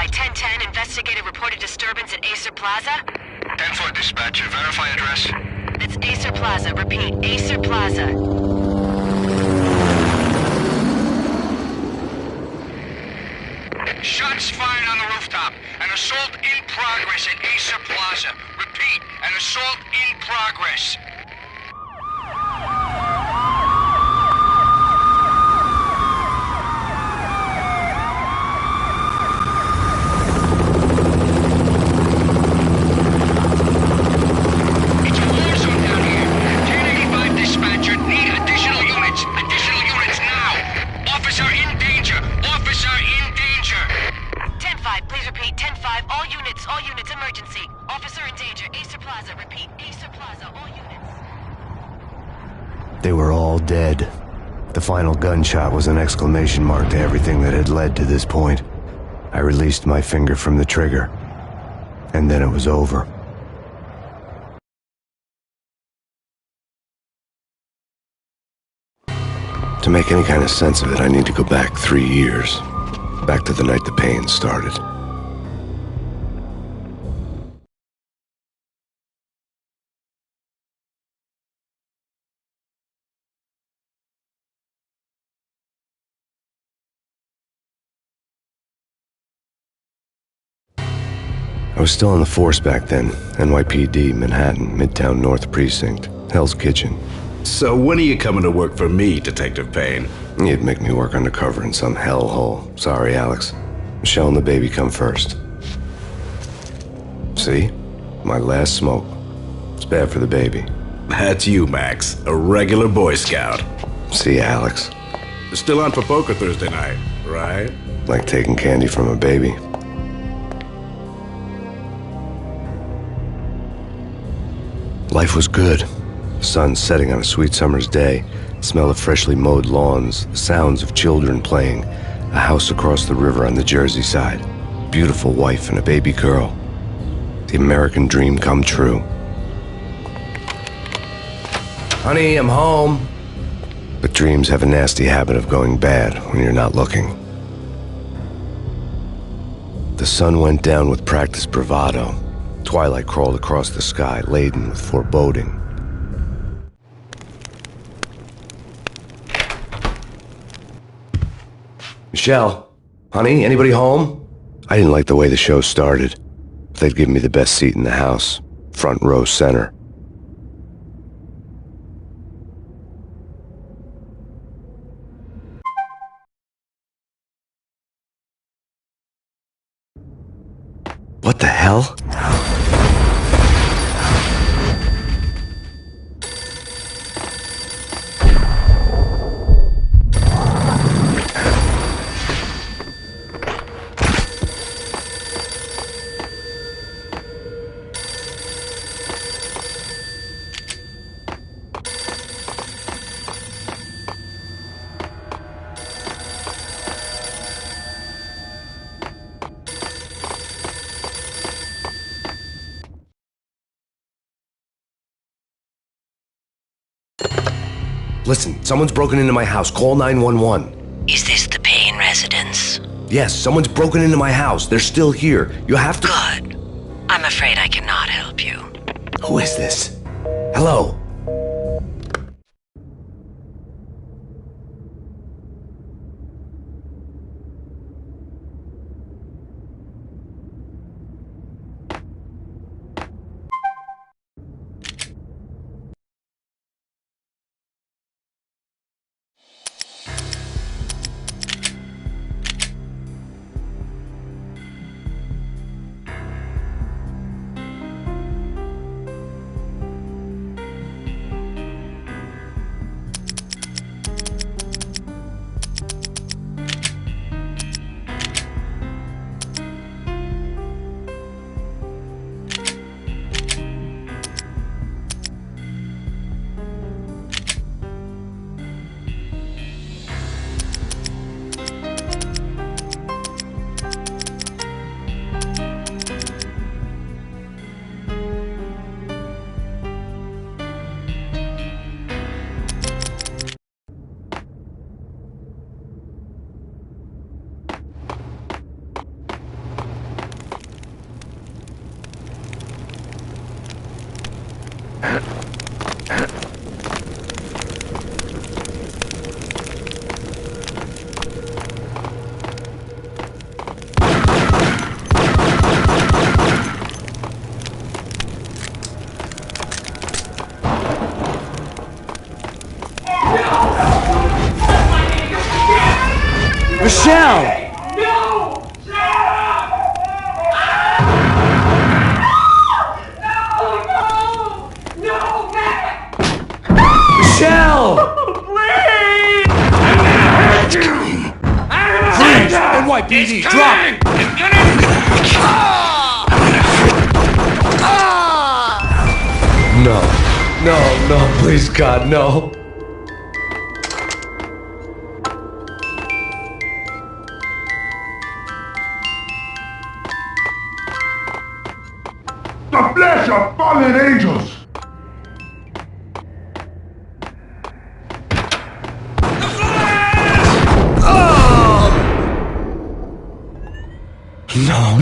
Verify 1010, investigated reported disturbance at Acer Plaza. 10-4 dispatcher, verify address. It's Acer Plaza, repeat, Acer Plaza. Shots fired on the rooftop. An assault in progress at Acer Plaza. Repeat, an assault in progress. It's a war zone down here. 1085 dispatcher, need additional units. Additional units now. Officer in danger. Officer in danger. 10-5, please repeat, 10-5, all units, emergency. Officer in danger, Acer Plaza, repeat, Acer Plaza, all units. They were all dead. The final gunshot was an exclamation mark to everything that had led to this point. I released my finger from the trigger, and then it was over. To make any kind of sense of it, I need to go back 3 years. Back to the night the Payne started. I was still on the force back then. NYPD, Manhattan, Midtown North Precinct, Hell's Kitchen. So when are you coming to work for me, Detective Payne? You'd make me work undercover in some hellhole. Sorry, Alex. Michelle and the baby come first. See? My last smoke. It's bad for the baby. That's you, Max. A regular Boy Scout. See ya, Alex. Still on for poker Thursday night, right? Like taking candy from a baby. Life was good. The sun setting on a sweet summer's day, the smell of freshly mowed lawns, the sounds of children playing, a house across the river on the Jersey side, beautiful wife and a baby girl. The American dream come true. Honey, I'm home. But dreams have a nasty habit of going bad when you're not looking. The sun went down with practiced bravado. Twilight crawled across the sky, laden with foreboding. Michelle, honey, anybody home? I didn't like the way the show started. They'd given me the best seat in the house, front row center. What the hell? Listen, someone's broken into my house. Call 911. Is this the Payne residence? Yes, someone's broken into my house. They're still here. You have to... Good. I'm afraid I cannot help you. Who is this? Hello? Michelle! No! No! Michelle! Please! Freeze! NYPD, drop! No, please God, no. The flesh of fallen angels!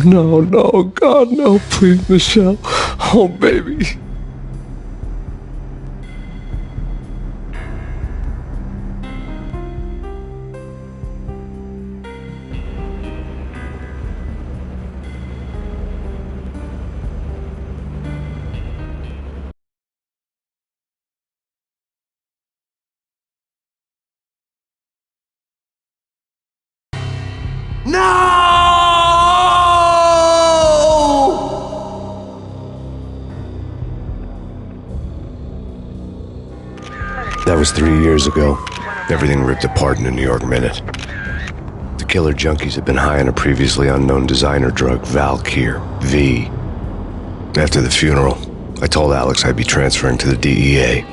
No, God, no, please, Michelle. Oh, baby. That was 3 years ago. Everything ripped apart in a New York minute. The killer junkies had been high on a previously unknown designer drug, Valkyr, V. After the funeral, I told Alex I'd be transferring to the DEA.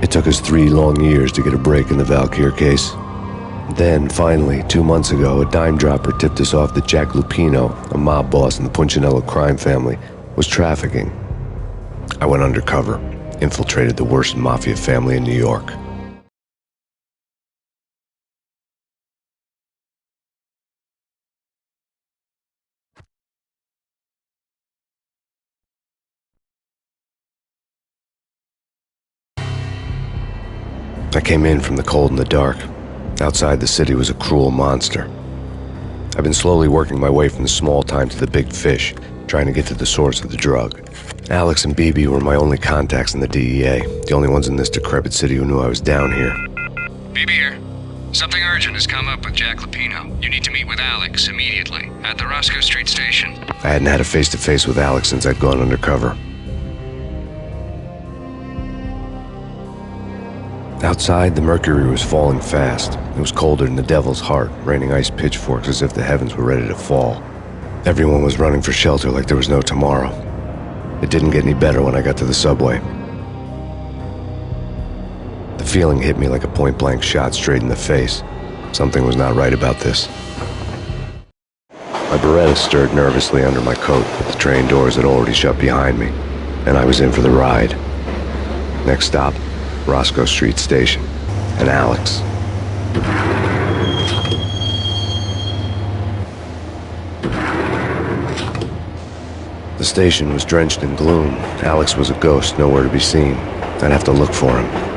It took us 3 long years to get a break in the Valkyr case. Then, finally, 2 months ago, a dime dropper tipped us off that Jack Lupino, a mob boss in the Punchinello crime family, was trafficking. I went undercover, infiltrated the worst mafia family in New York. I came in from the cold and the dark. Outside the city was a cruel monster. I've been slowly working my way from the small time to the big fish, trying to get to the source of the drug. Alex and BB were my only contacts in the DEA, the only ones in this decrepit city who knew I was down here. BB here. Something urgent has come up with Jack Lupino. You need to meet with Alex immediately at the Roscoe Street station. I hadn't had a face-to-face with Alex since I'd gone undercover. Outside, the mercury was falling fast. It was colder than the devil's heart, raining ice pitchforks as if the heavens were ready to fall. Everyone was running for shelter like there was no tomorrow. It didn't get any better when I got to the subway. The feeling hit me like a point-blank shot straight in the face. Something was not right about this. My Beretta stirred nervously under my coat, but the train doors had already shut behind me, and I was in for the ride. Next stop, Roscoe Street Station, and Alex. The station was drenched in gloom. Alex was a ghost, nowhere to be seen. I'd have to look for him.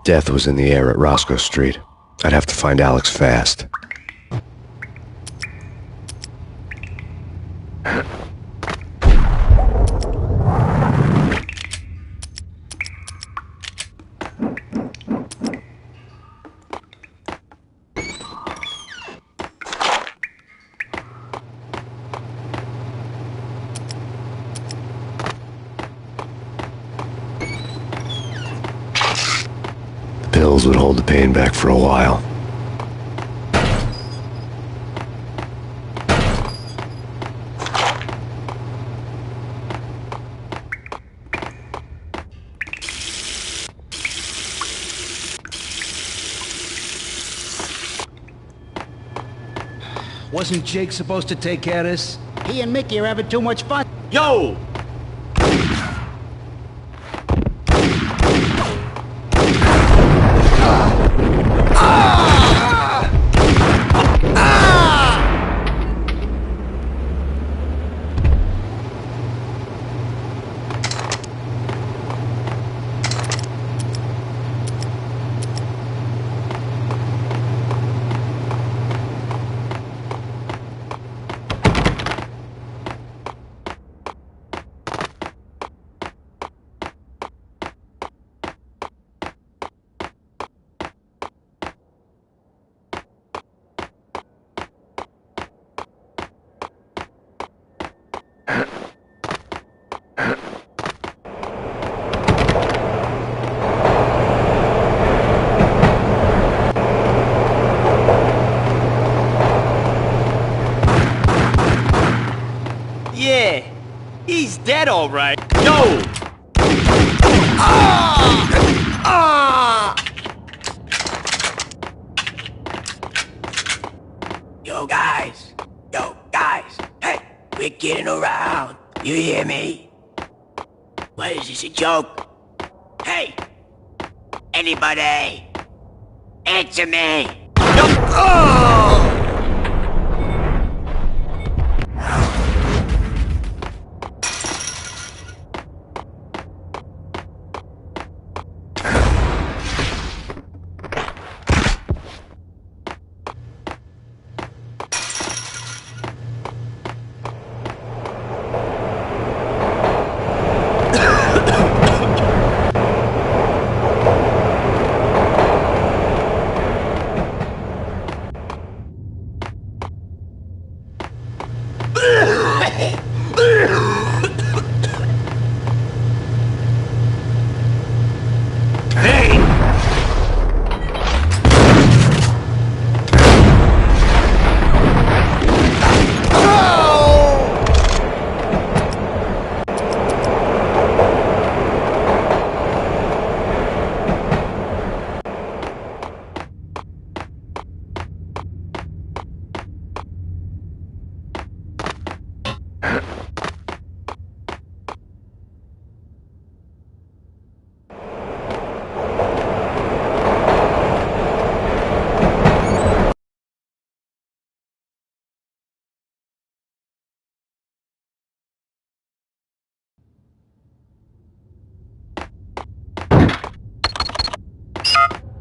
Death was in the air at Roscoe Street. I'd have to find Alex fast. The pills would hold the pain back for a while. Wasn't Jake supposed to take care of this? He and Mickey are having too much fun. Yo! Yeah, he's dead all right. Yo! Yo guys, hey, we're getting around. You hear me? What is this, a joke? Hey, anybody? Answer me! No. Oh!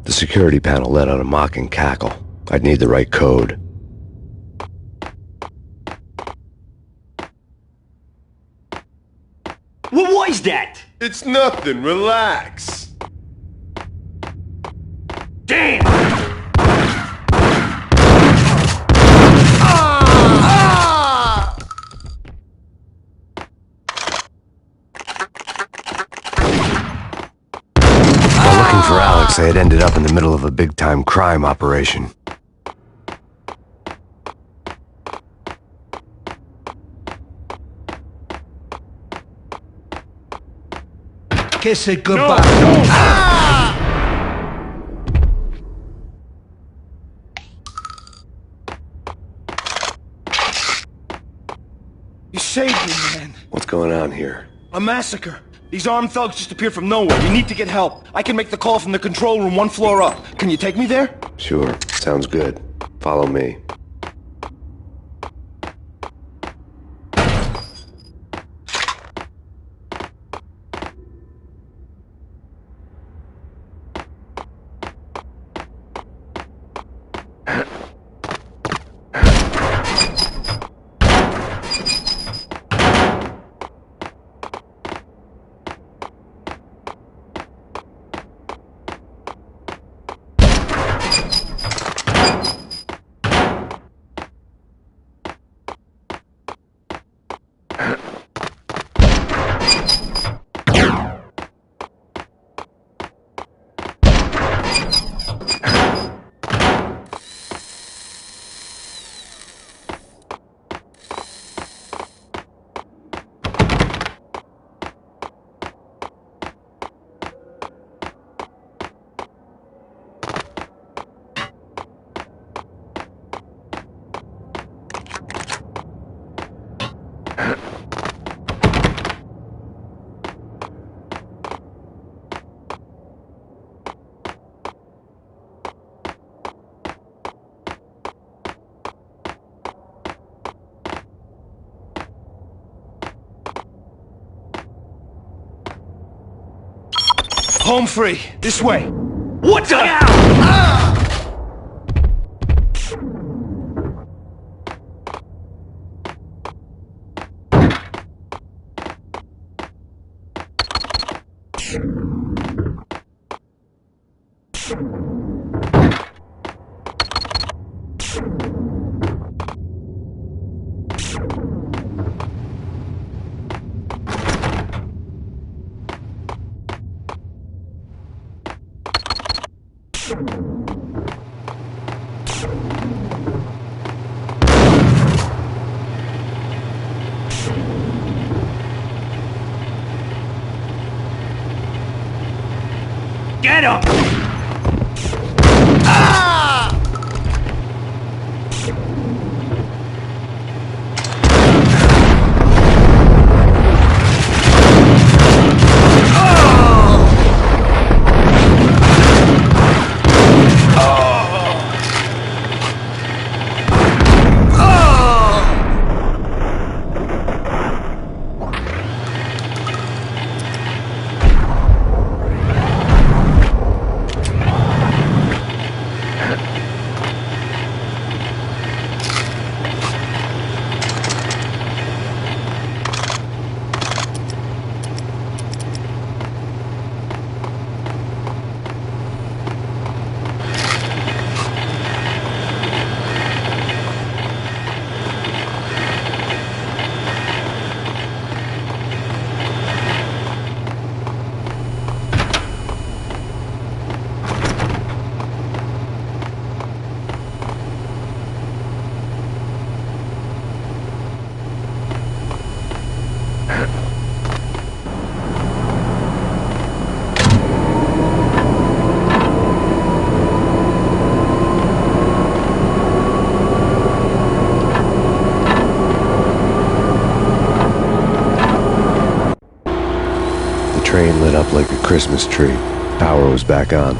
The security panel let out a mocking cackle. I'd need the right code. What was that? It's nothing, relax. Damn! While looking for Alex, I had ended up in the middle of a big-time crime operation. Kiss it goodbye. You saved me, man. What's going on here? A massacre. These armed thugs just appeared from nowhere. We need to get help. I can make the call from the control room 1 floor up. Can you take me there? Sure, sounds good. Follow me. Home free. This way. What the hell? Get him! Train lit up like a Christmas tree. Power was back on.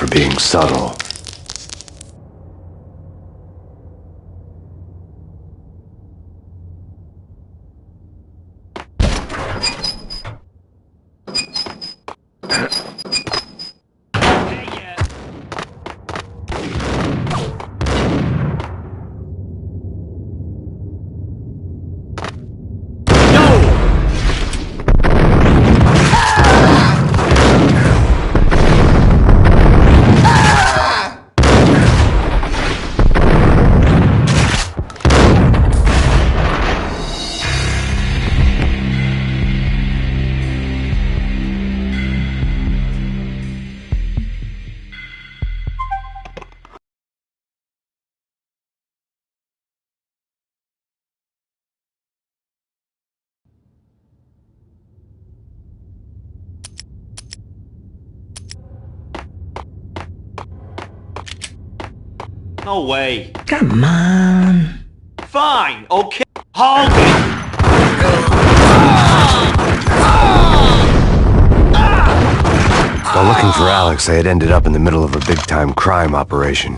For being subtle. No way. Come on. Fine, okay. Hold it! While looking for Alex, I had ended up in the middle of a big-time crime operation.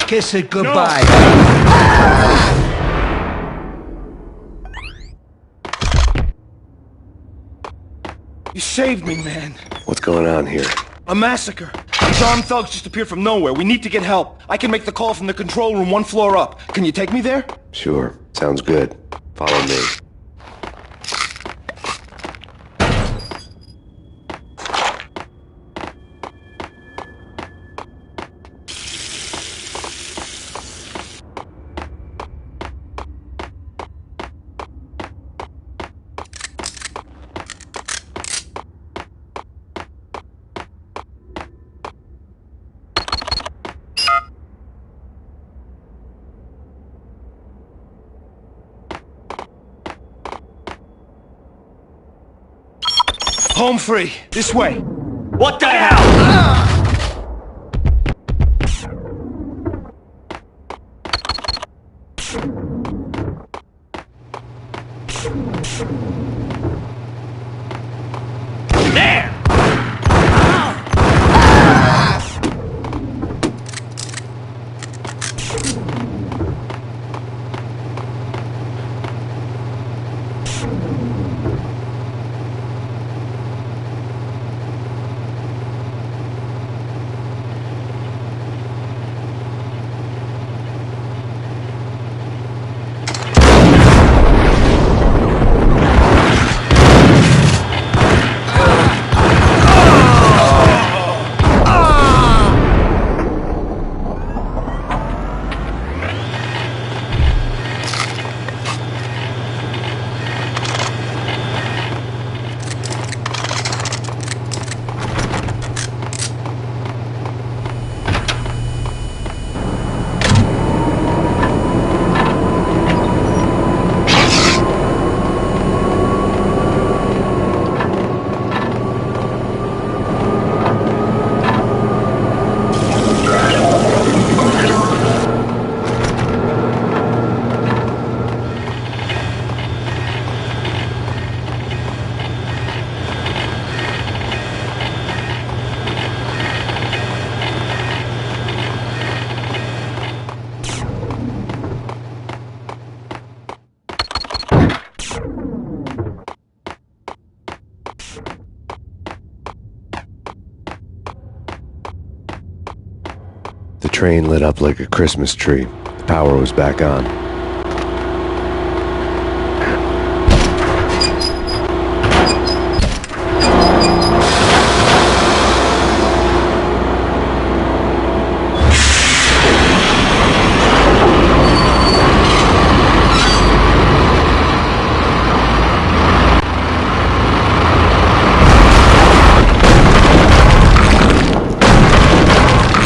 Kiss it goodbye. You saved me, man. What's going on here? A massacre. These armed thugs just appeared from nowhere. We need to get help. I can make the call from the control room 1 floor up. Can you take me there? Sure. Sounds good. Follow me. Home free. This way. What the hell? There! The train lit up like a Christmas tree. The power was back on.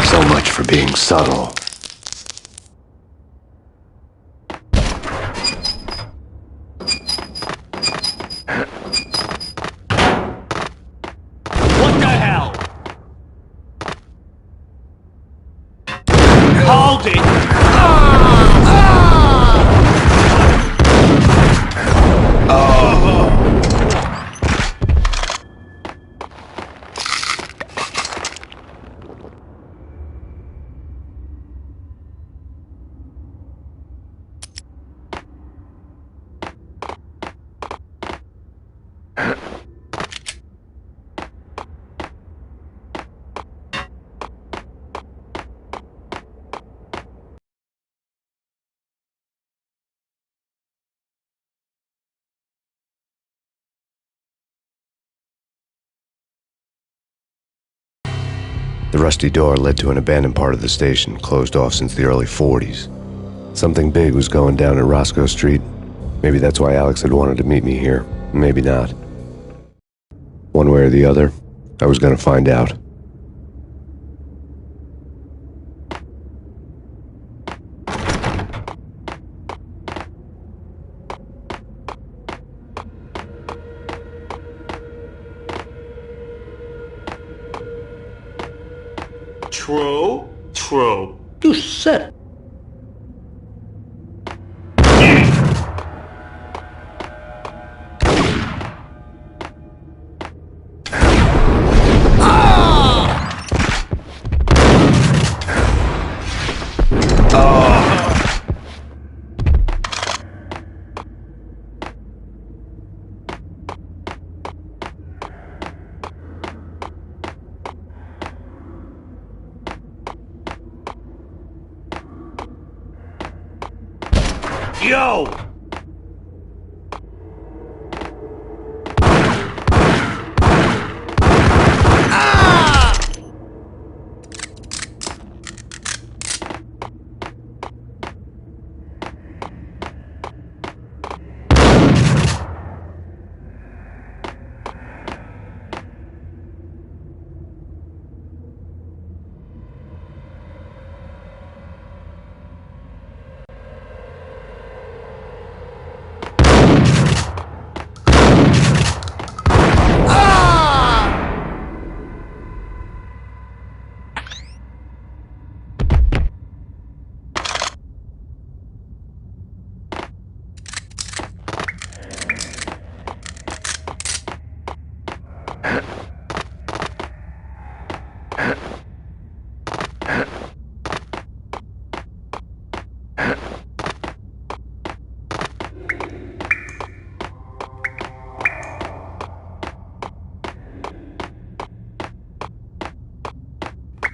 So much for being subtle. What the hell? Hold it! The rusty door led to an abandoned part of the station, closed off since the early 40s. Something big was going down at Roscoe Street. Maybe that's why Alex had wanted to meet me here. Maybe not. One way or the other, I was going to find out. True. You said it. Yo!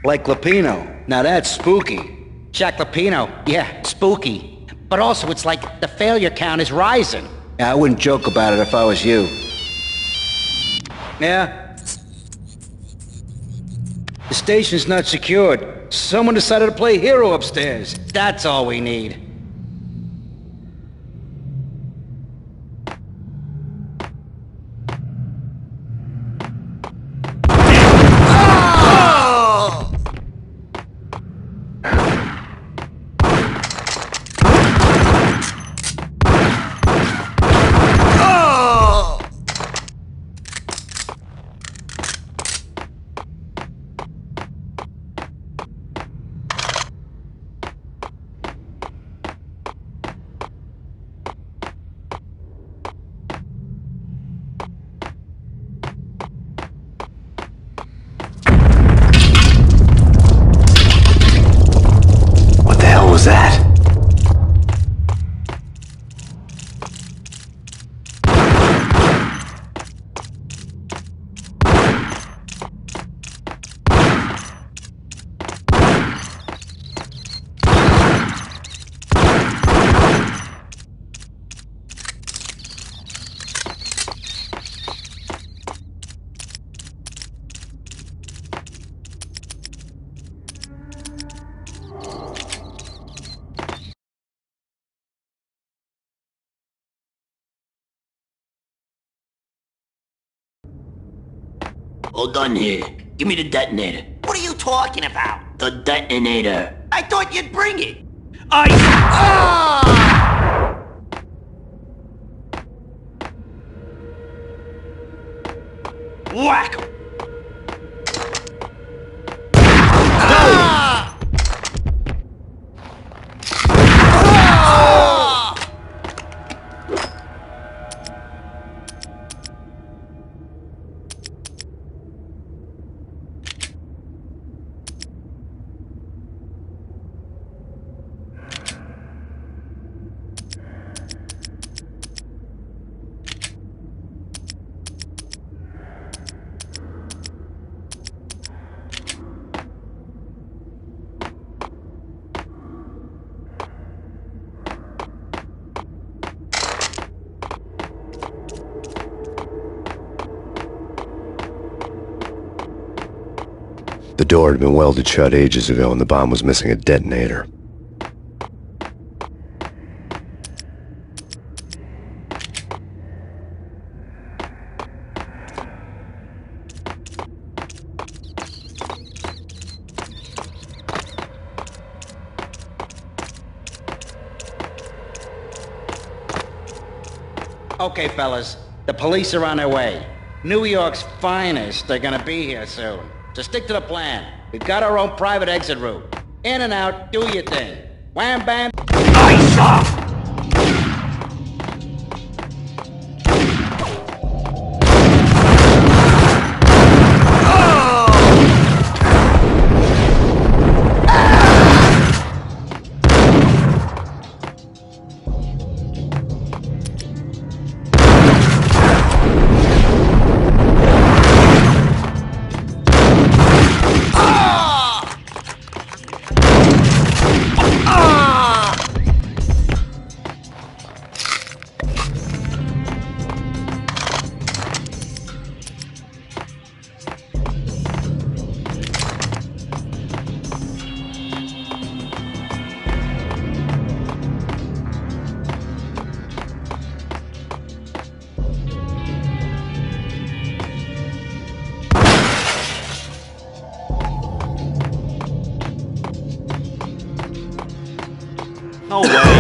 Like Lapino. Now that's spooky. Jack Lapino. Yeah, spooky. But also it's like the failure count is rising. Yeah, I wouldn't joke about it if I was you. Yeah? The station's not secured. Someone decided to play hero upstairs. That's all we need. was that? All done here. Give me the detonator. What are you talking about? The detonator. I thought you'd bring it. Whack 'em. The door had been welded shut ages ago, and the bomb was missing a detonator. Okay, fellas. The police are on their way. New York's finest are gonna be here soon. So stick to the plan. We've got our own private exit route. In and out, do your thing. Wham bam. Ice off! No way.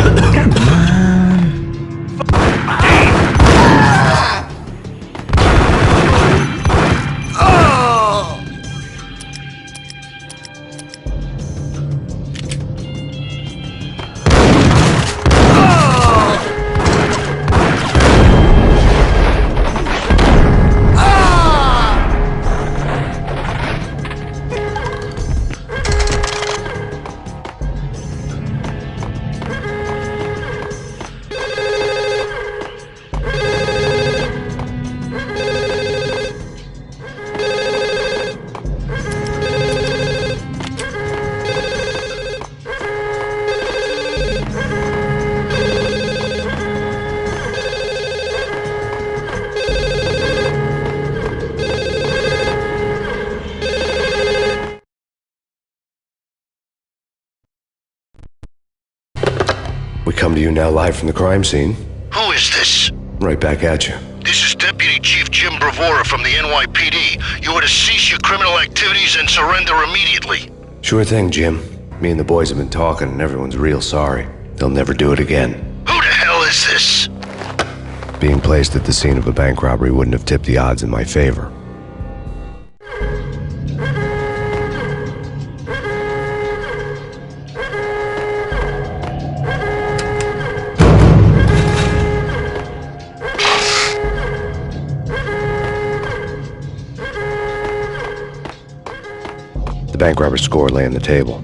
We come to you now live from the crime scene. Who is this? Right back at you. This is Deputy Chief Jim Bravura from the NYPD. You are to cease your criminal activities and surrender immediately. Sure thing, Jim. Me and the boys have been talking and everyone's real sorry. They'll never do it again. Who the hell is this? Being placed at the scene of a bank robbery wouldn't have tipped the odds in my favor. The bank robber's score lay on the table.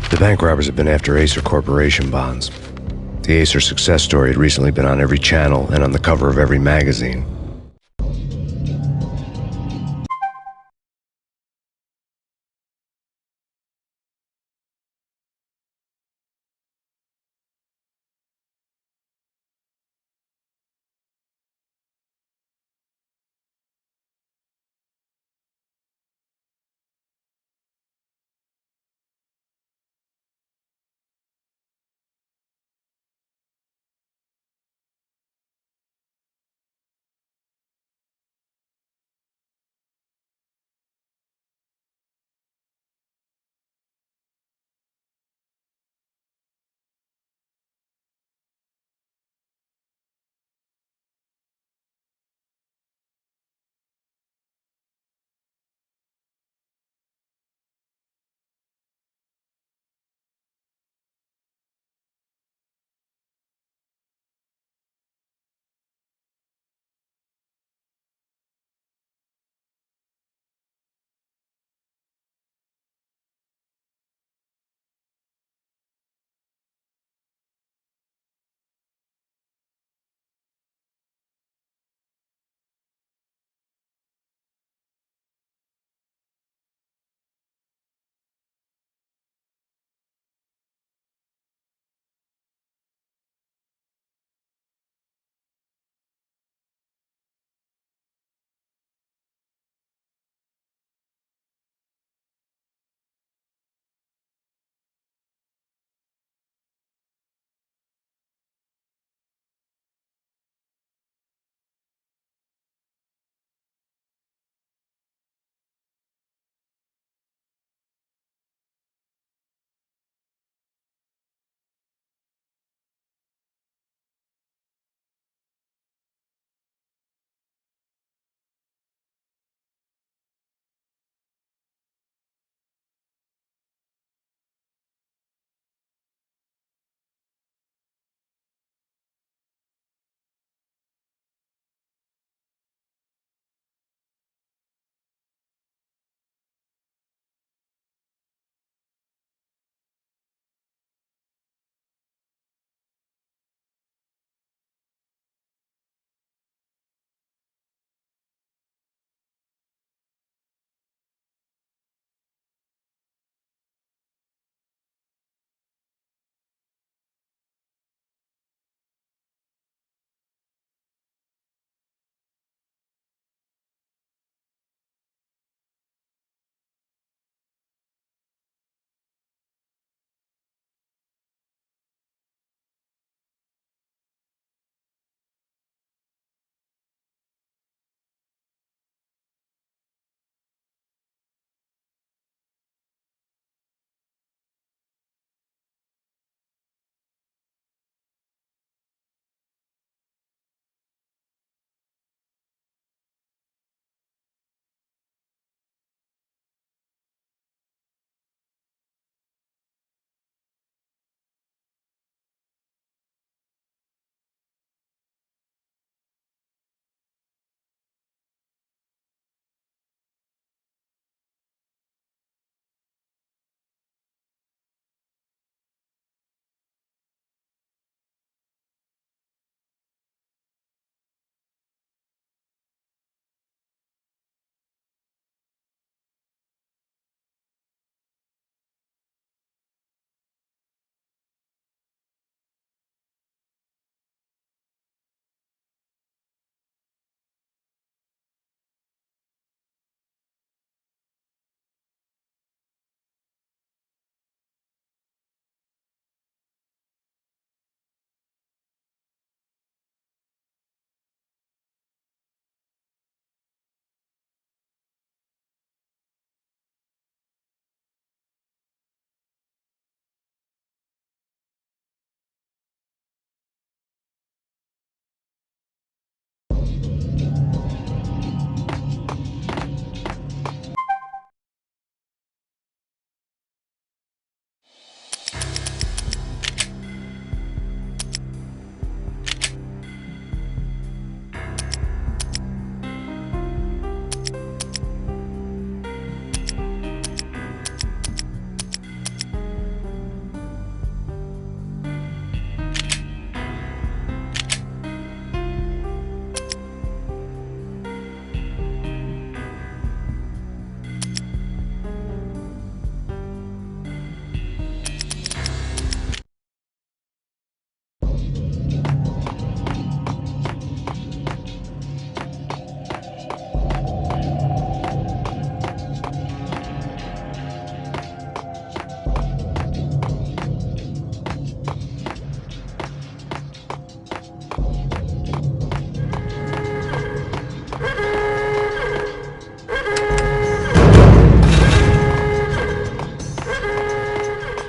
The bank robbers have been after Acer Corporation bonds. The Acer success story had recently been on every channel and on the cover of every magazine.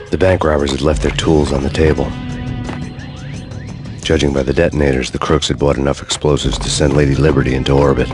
The bank robbers had left their tools on the table. Judging by the detonators, the crooks had bought enough explosives to send Lady Liberty into orbit.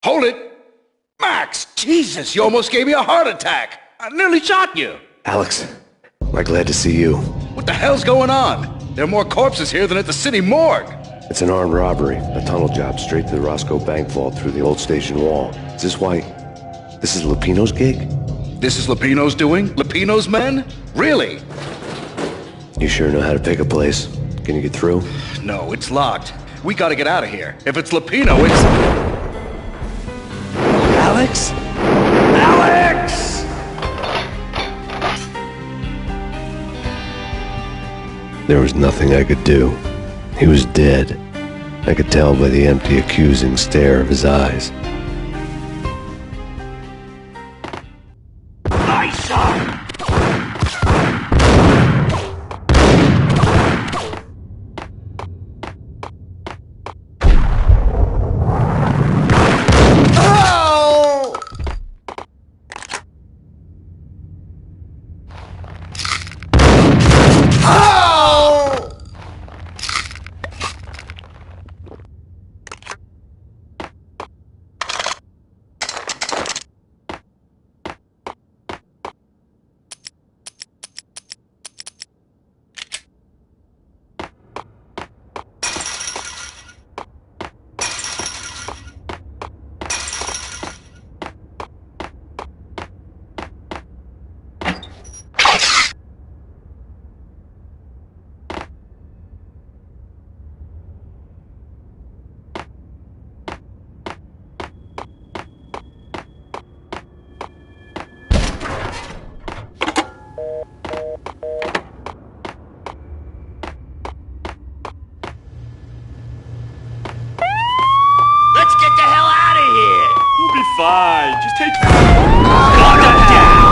Hold it! Max! Jesus, you almost gave me a heart attack! I nearly shot you! Alex, we're glad to see you. What the hell's going on? There are more corpses here than at the city morgue! It's an armed robbery, a tunnel job straight to the Roscoe Bank vault through the old station wall. Is this why... this is Lupino's gig? This is Lupino's doing? Lupino's men? Really? You sure know how to pick a place. Can you get through? No, it's locked. We gotta get out of here. If it's Lupino, it's... Alex? Alex! There was nothing I could do. He was dead. I could tell by the empty, accusing stare of his eyes. My son! Fine, just take... Gun him down!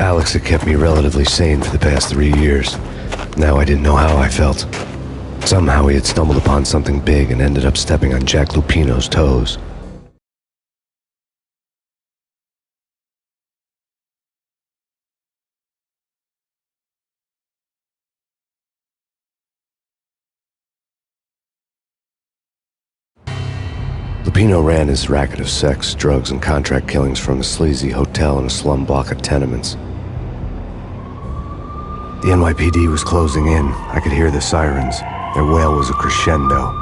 Alex had kept me relatively sane for the past 3 years. Now I didn't know how I felt. Somehow he had stumbled upon something big and ended up stepping on Jack Lupino's toes. Lupino ran his racket of sex, drugs, and contract killings from a sleazy hotel in a slum block of tenements. The NYPD was closing in. I could hear the sirens. Their wail was a crescendo.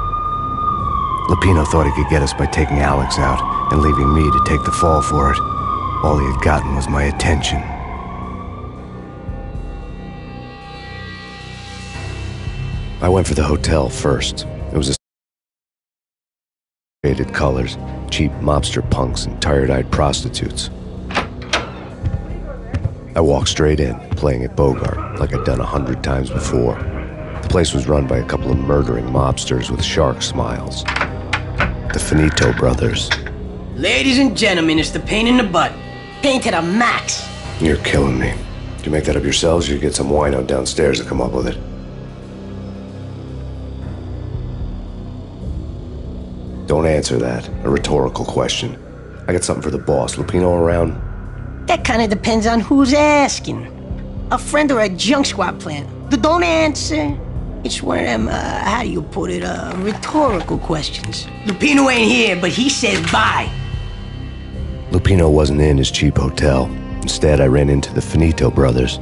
Lupino thought he could get us by taking Alex out and leaving me to take the fall for it. All he had gotten was my attention. I went for the hotel first. It was a faded colors, cheap mobster punks, and tired-eyed prostitutes. I walked straight in, playing at Bogart, like I'd done 100 times before. The place was run by a couple of murdering mobsters with shark smiles. The Finito brothers. Ladies and gentlemen, it's the Payne in the butt. Payne to the max. You're killing me. Did you make that up yourselves, or you get some wino downstairs to come up with it? Don't answer that. A rhetorical question. I got something for the boss. Lupino around? That kind of depends on who's asking. A friend or a junk squad plan. Don't answer. It's one of them, how do you put it, rhetorical questions. Lupino ain't here, but he says bye. Lupino wasn't in his cheap hotel. Instead, I ran into the Finito brothers.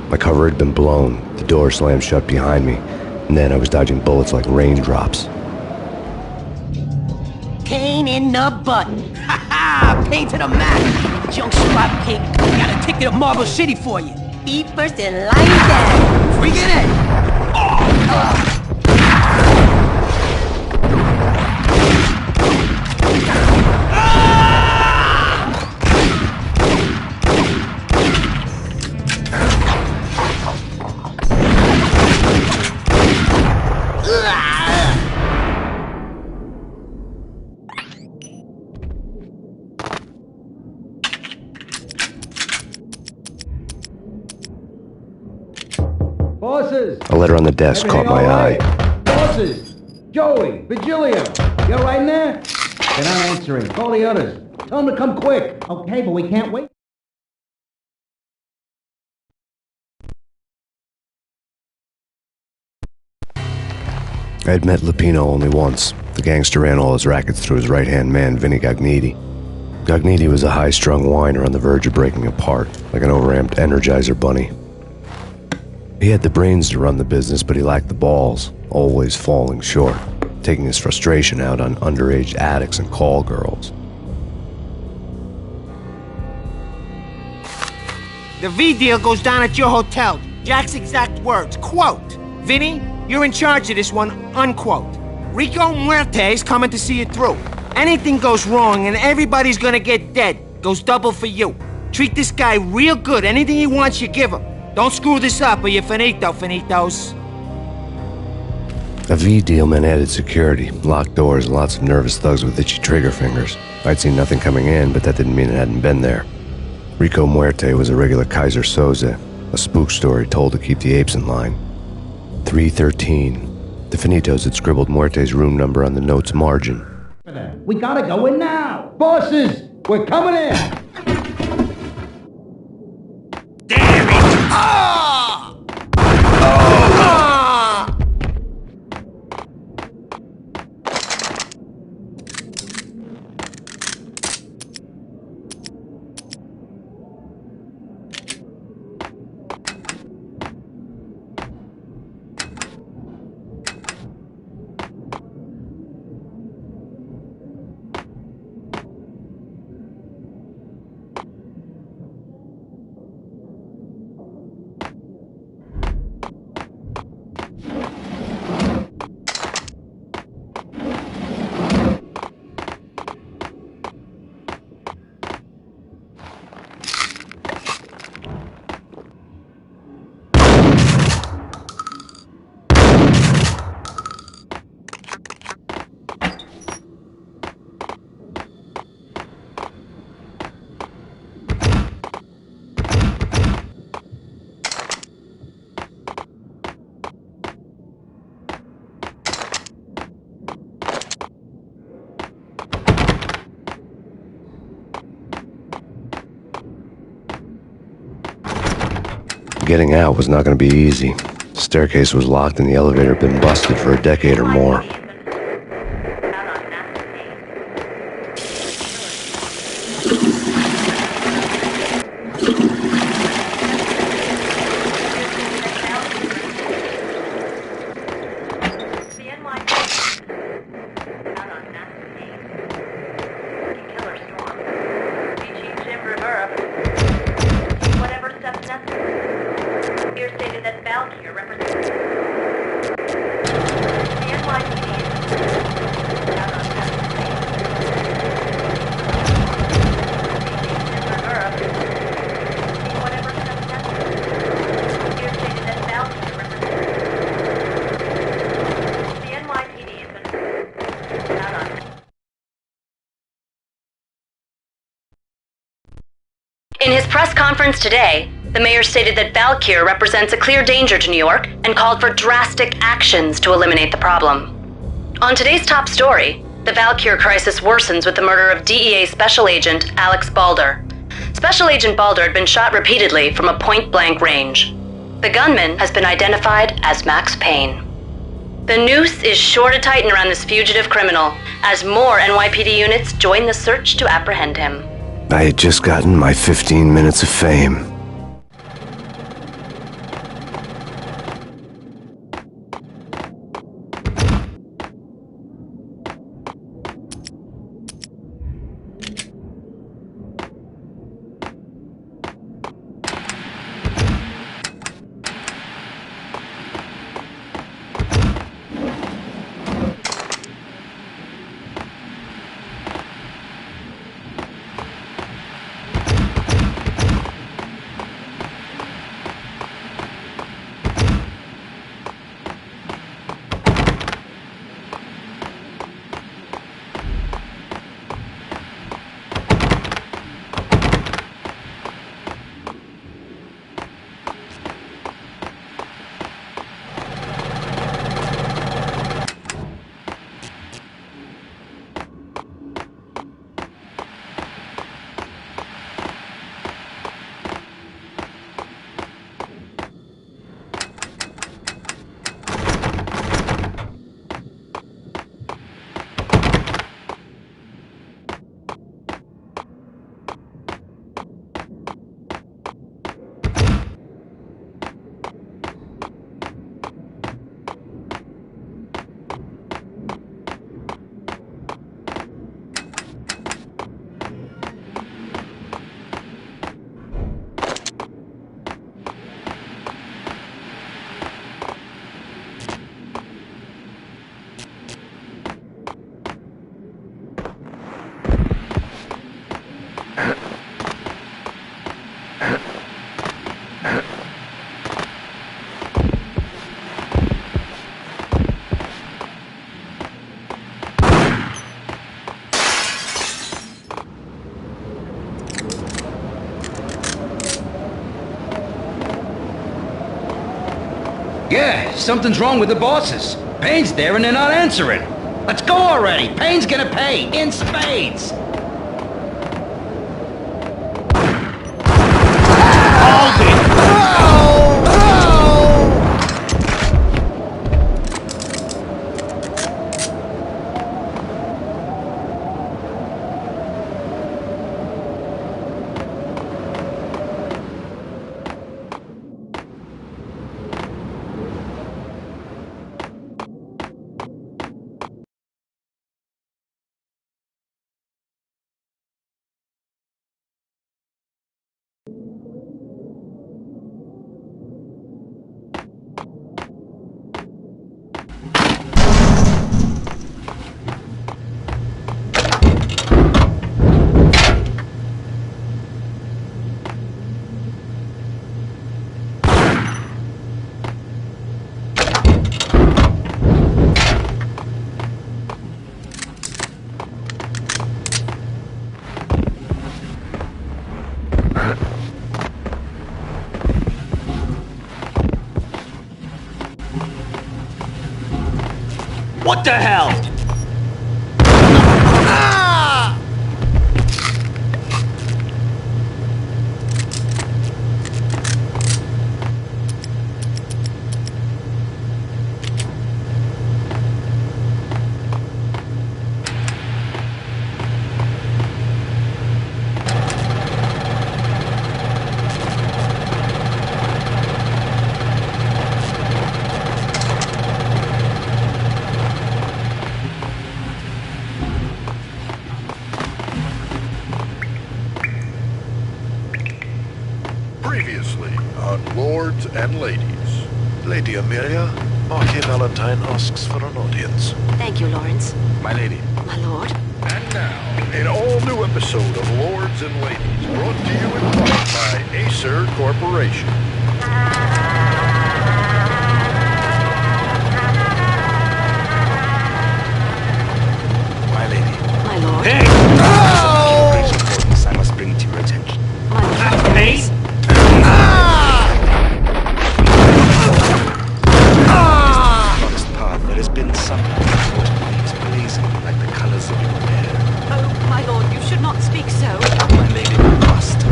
My cover had been blown. The door slammed shut behind me. And then I was dodging bullets like raindrops. Payne in the butt. Ha ha! Payne to the max. Junk squad pig. Got a ticket to Marble City for you. Eat first and lie down. Freak it in. Bosses! A letter on the desk caught my eye. Bosses! Joey! Virgilio! You all right in there? They're not answering. Call the others. Tell them to come quick. Okay, but we can't wait. I had met Lupino only once. The gangster ran all his rackets through his right-hand man, Vinny Gagniti. Gagniti was a high-strung whiner on the verge of breaking apart, like an overamped Energizer bunny. He had the brains to run the business, but he lacked the balls, always falling short, taking his frustration out on underage addicts and call girls. The V deal goes down at your hotel. Jack's exact words, quote, Vinny, you're in charge of this one, unquote. Rico Muerte's coming to see it through. Anything goes wrong and everybody's gonna get dead. Goes double for you. Treat this guy real good. Anything he wants, you give him. Don't screw this up or you're finito, finitos. A V deal meant added security, locked doors, and lots of nervous thugs with itchy trigger fingers. I'd seen nothing coming in, but that didn't mean it hadn't been there. Rico Muerte was a regular Kaiser Soze, a spook story told to keep the apes in line. 313. The Finitos had scribbled Muerte's room number on the note's margin. We gotta go in now! Bosses! We're coming in! Damn it! Ah! Ah! Getting out was not going to be easy. The staircase was locked and the elevator had been busted for a decade or more. In his press conference today, the mayor stated that Valkyr represents a clear danger to New York and called for drastic actions to eliminate the problem. On today's top story, the Valkyr crisis worsens with the murder of DEA Special Agent Alex Balder. Special Agent Balder had been shot repeatedly from a point-blank range. The gunman has been identified as Max Payne. The noose is sure to tighten around this fugitive criminal as more NYPD units join the search to apprehend him. I had just gotten my 15 minutes of fame. Yeah, something's wrong with the bosses. Payne's there and they're not answering. Let's go already. Payne's gonna pay in spades. What the hell? Previously on Lords and Ladies. Lady Amelia, Marquis Valentine asks for an audience. Thank you, Lawrence. My lady. My lord. And now, an all-new episode of Lords and Ladies, brought to you in part by Acer Corporation. My lady. My lord. Hey! Oh! Great importance I must bring to your attention. My lord. Payne? Modest path, there has been some flames blazing like the colors of your hair. Oh, my lord, you should not speak so. My lady, I must.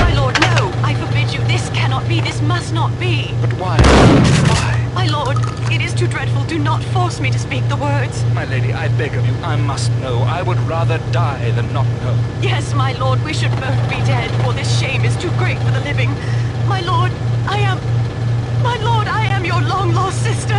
My lord, no! I forbid you. This cannot be. This must not be. But why? Why? My lord, it is too dreadful. Do not force me to speak the words. My lady, I beg of you, I must know. I would rather die than not know. Yes, my lord, we should both be dead, for this shame is too great for the living. My lord, I am your long-lost sister.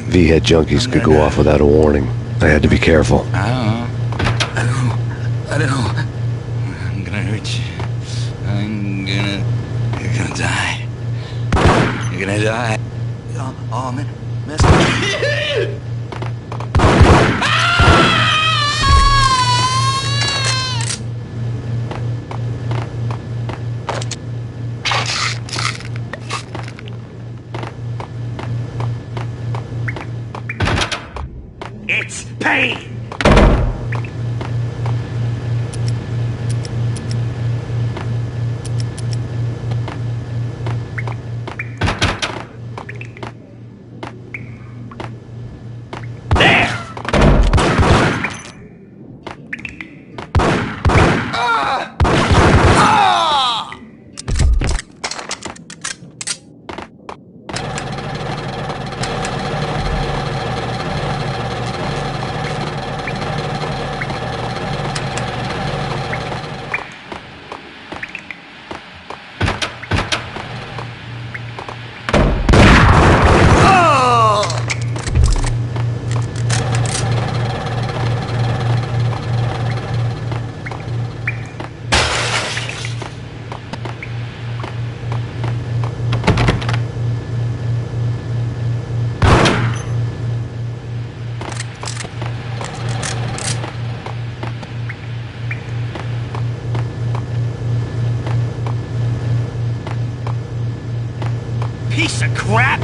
V-head junkies could go off without a warning. I had to be careful. I know. I'm gonna hurt you. You're gonna die. You're gonna die. Oh, man. It's Payne! Piece of crap!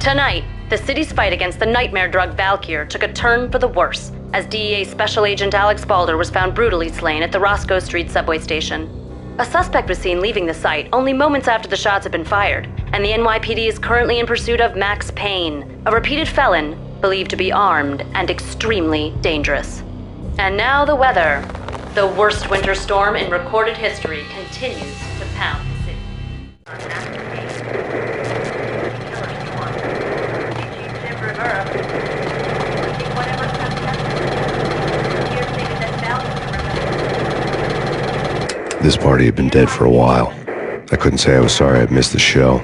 Tonight, the city's fight against the nightmare drug Valkyr took a turn for the worse, as DEA Special Agent Alex Balder was found brutally slain at the Roscoe Street subway station. A suspect was seen leaving the site only moments after the shots had been fired, and the NYPD is currently in pursuit of Max Payne, a repeated felon believed to be armed and extremely dangerous. And now the weather. The worst winter storm in recorded history continues to pound the city. This party had been dead for a while. I couldn't say I was sorry I'd missed the show.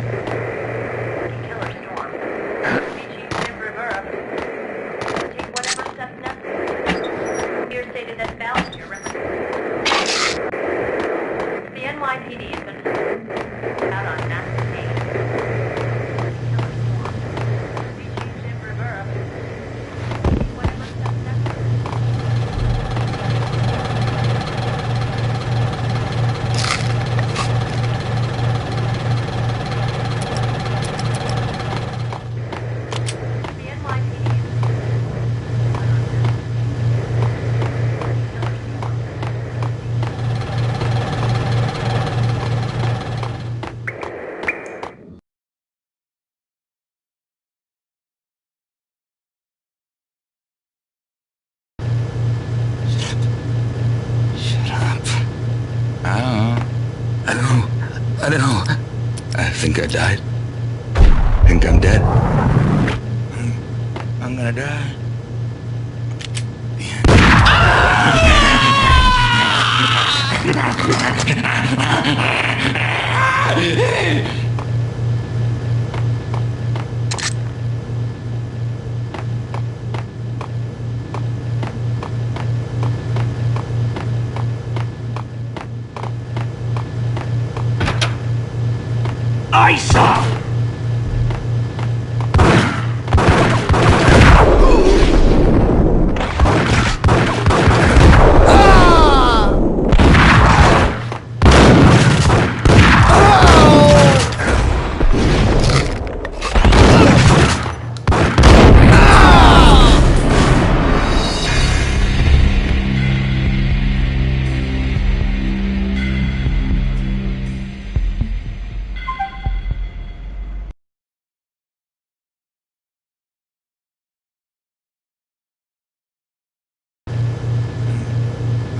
I don't know. I think I died. I think I'm dead. I'm gonna die. Isa!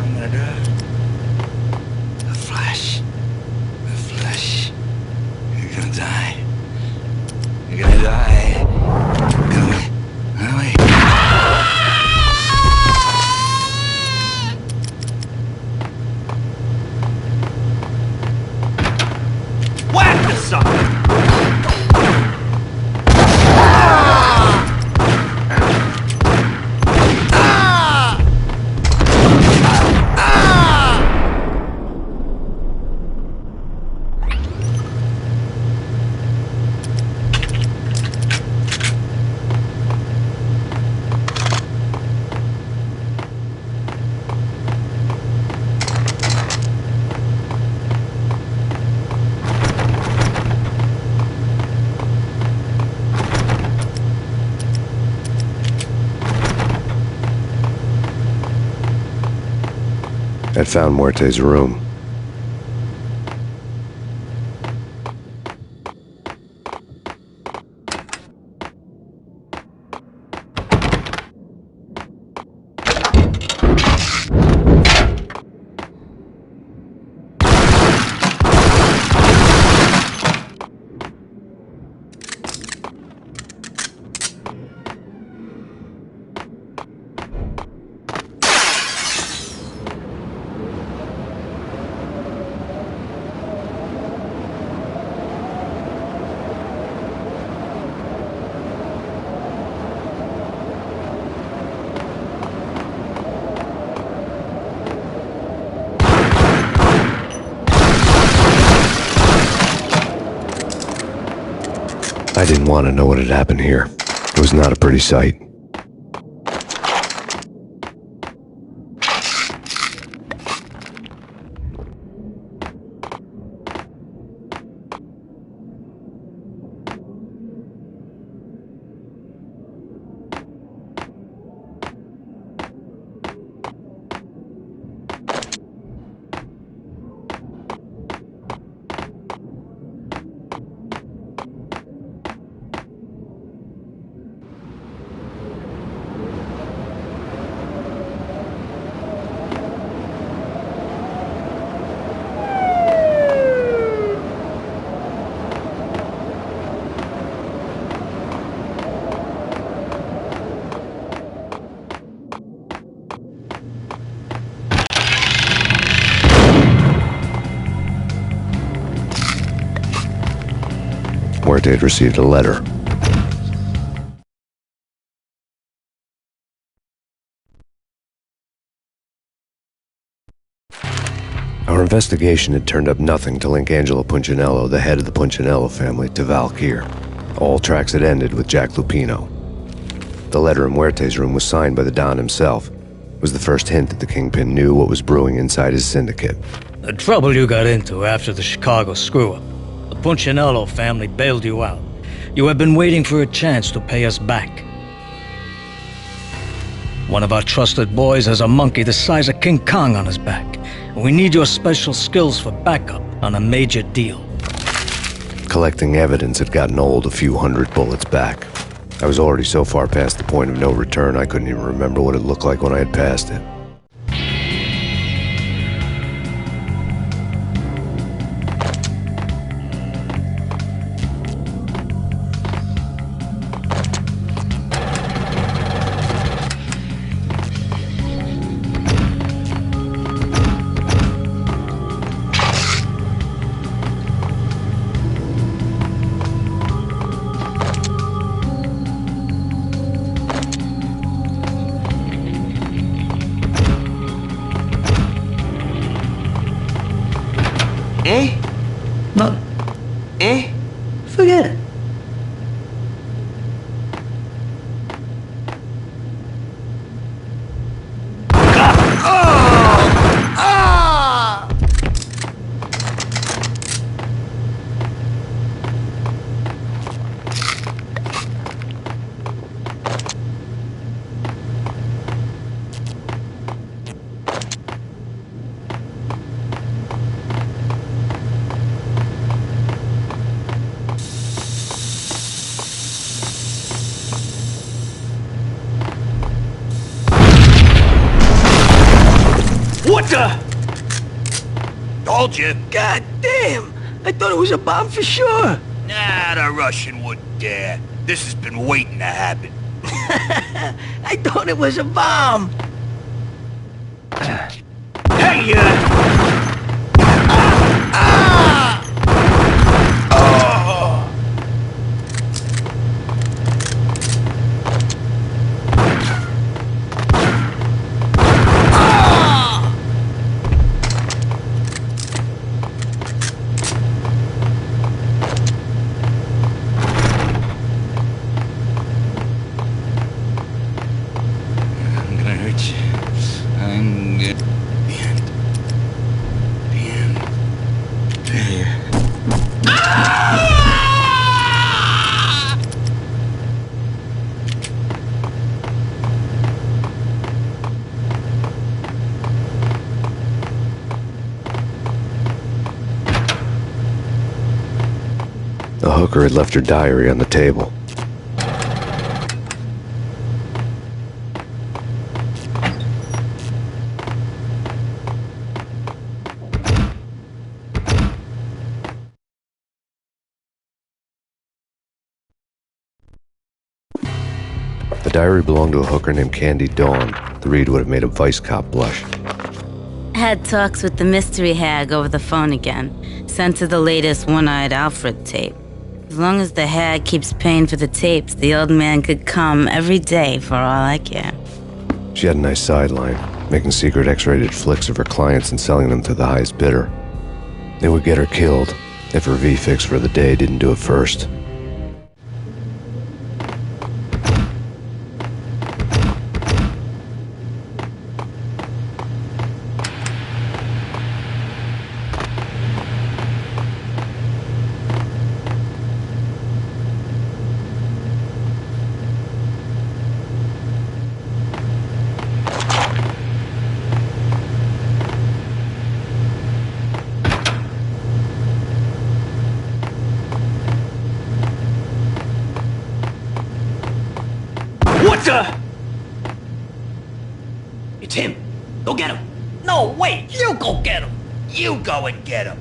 I'm gonna die. The flesh. The flesh. You're gonna die. You're gonna die. Go away. Go away. Whack the sucker! I'd found Muerte's room. I didn't want to know what had happened here. It was not a pretty sight. Muerte had received a letter. Our investigation had turned up nothing to link Angelo Punchinello, the head of the Punchinello family, to Val Kier. All tracks had ended with Jack Lupino. The letter in Muerte's room was signed by the Don himself. It was the first hint that the Kingpin knew what was brewing inside his syndicate. The trouble you got into after the Chicago screw-up. The Punchinello family bailed you out. You have been waiting for a chance to pay us back. One of our trusted boys has a monkey the size of King Kong on his back. We need your special skills for backup on a major deal. Collecting evidence had gotten old a few hundred bullets back. I was already so far past the point of no return I couldn't even remember what it looked like when I had passed it. What the? Told you. God damn! I thought it was a bomb for sure. Nah, the Russian wouldn't dare. This has been waiting to happen. I thought it was a bomb. Hey, I'm gonna hurt you. I'm gonna... The hooker had left her diary on the table. The diary belonged to a hooker named Candy Dawn. The read would have made a vice cop blush. Had talks with the mystery hag over the phone again. Sent her the latest One-Eyed Alfred tape. As long as the hag keeps paying for the tapes, the old man could come every day for all I care. She had a nice sideline, making secret X-rated flicks of her clients and selling them to the highest bidder. It would get her killed if her V-fix for the day didn't do it first. What the? It's him. Go get him. No, wait, you go get him. You go and get him.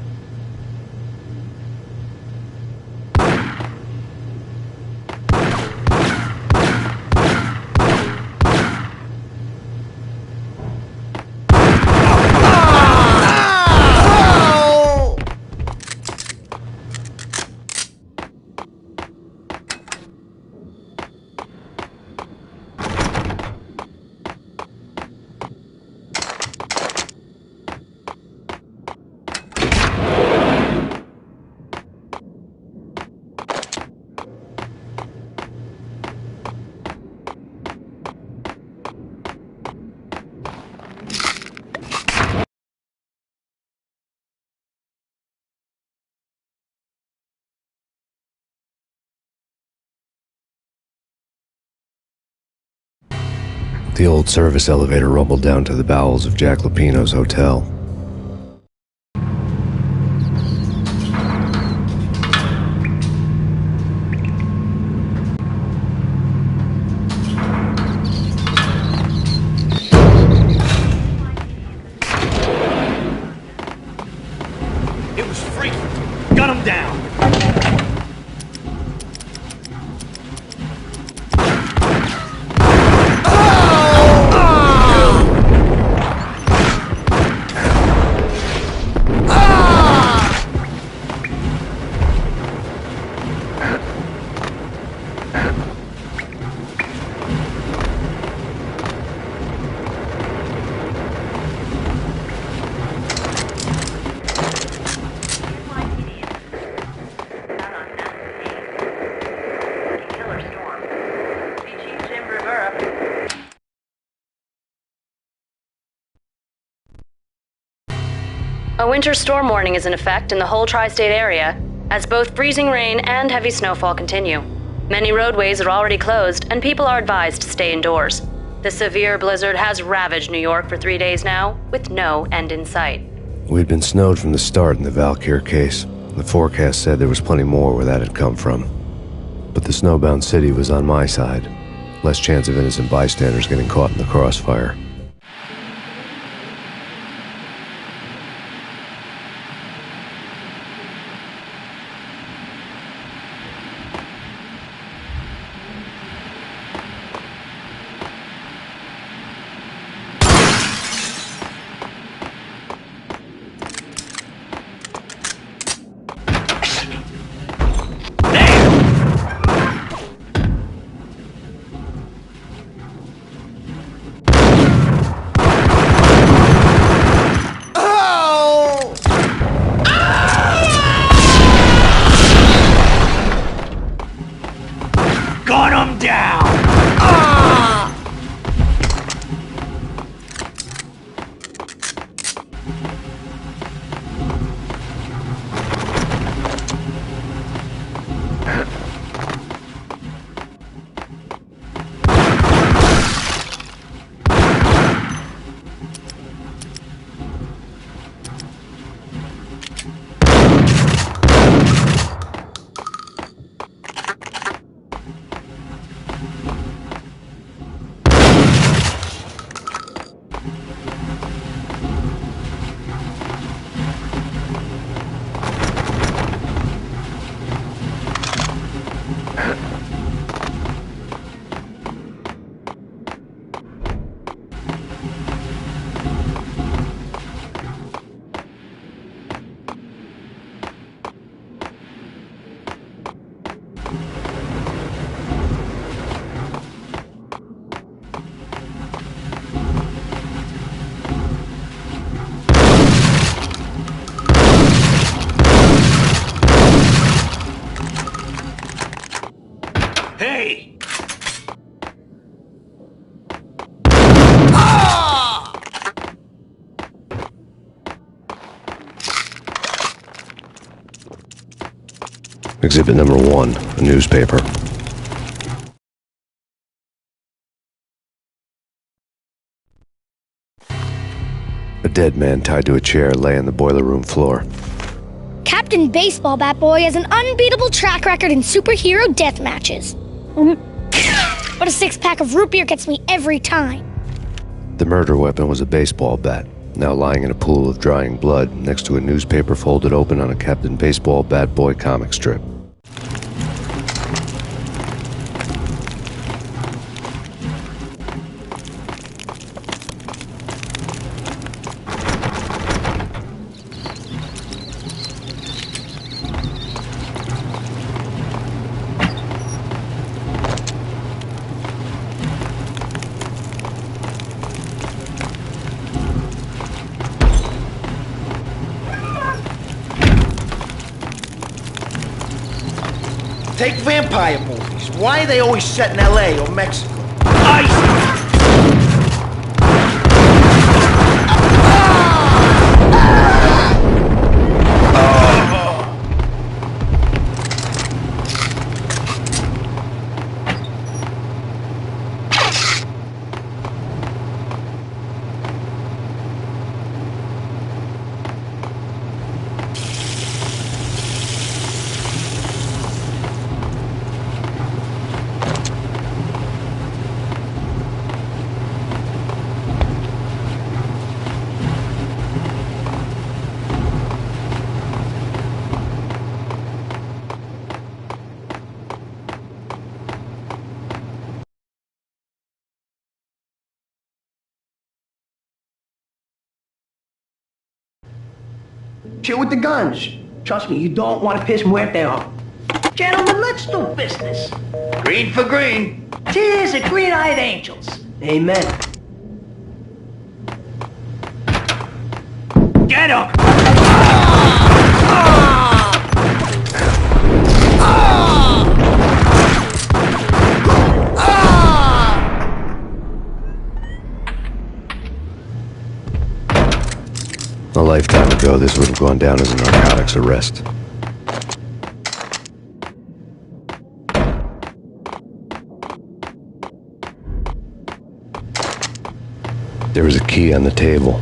The old service elevator rumbled down to the bowels of Jack Lupino's hotel. It was free. Gun him down. A winter storm warning is in effect in the whole tri-state area, as both freezing rain and heavy snowfall continue. Many roadways are already closed, and people are advised to stay indoors. The severe blizzard has ravaged New York for 3 days now, with no end in sight. We'd been snowed from the start in the Valkyr case. The forecast said there was plenty more where that had come from. But the snowbound city was on my side. Less chance of innocent bystanders getting caught in the crossfire. Exhibit number 1, a newspaper. A dead man tied to a chair lay on the boiler room floor. Captain Baseball Bat Boy has an unbeatable track record in superhero death matches. But a six-pack of root beer gets me every time. The murder weapon was a baseball bat, now lying in a pool of drying blood next to a newspaper folded open on a Captain Baseball Bat Boy comic strip. Take vampire movies. Why are they always set in L.A. or Mexico? Chill with the guns. Trust me, you don't want to piss Muerte off. Gentlemen, let's do business. Green for green. Cheers at green-eyed angels. Amen. Get him! A lifetime ago, this would have gone down as a narcotics arrest. There was a key on the table.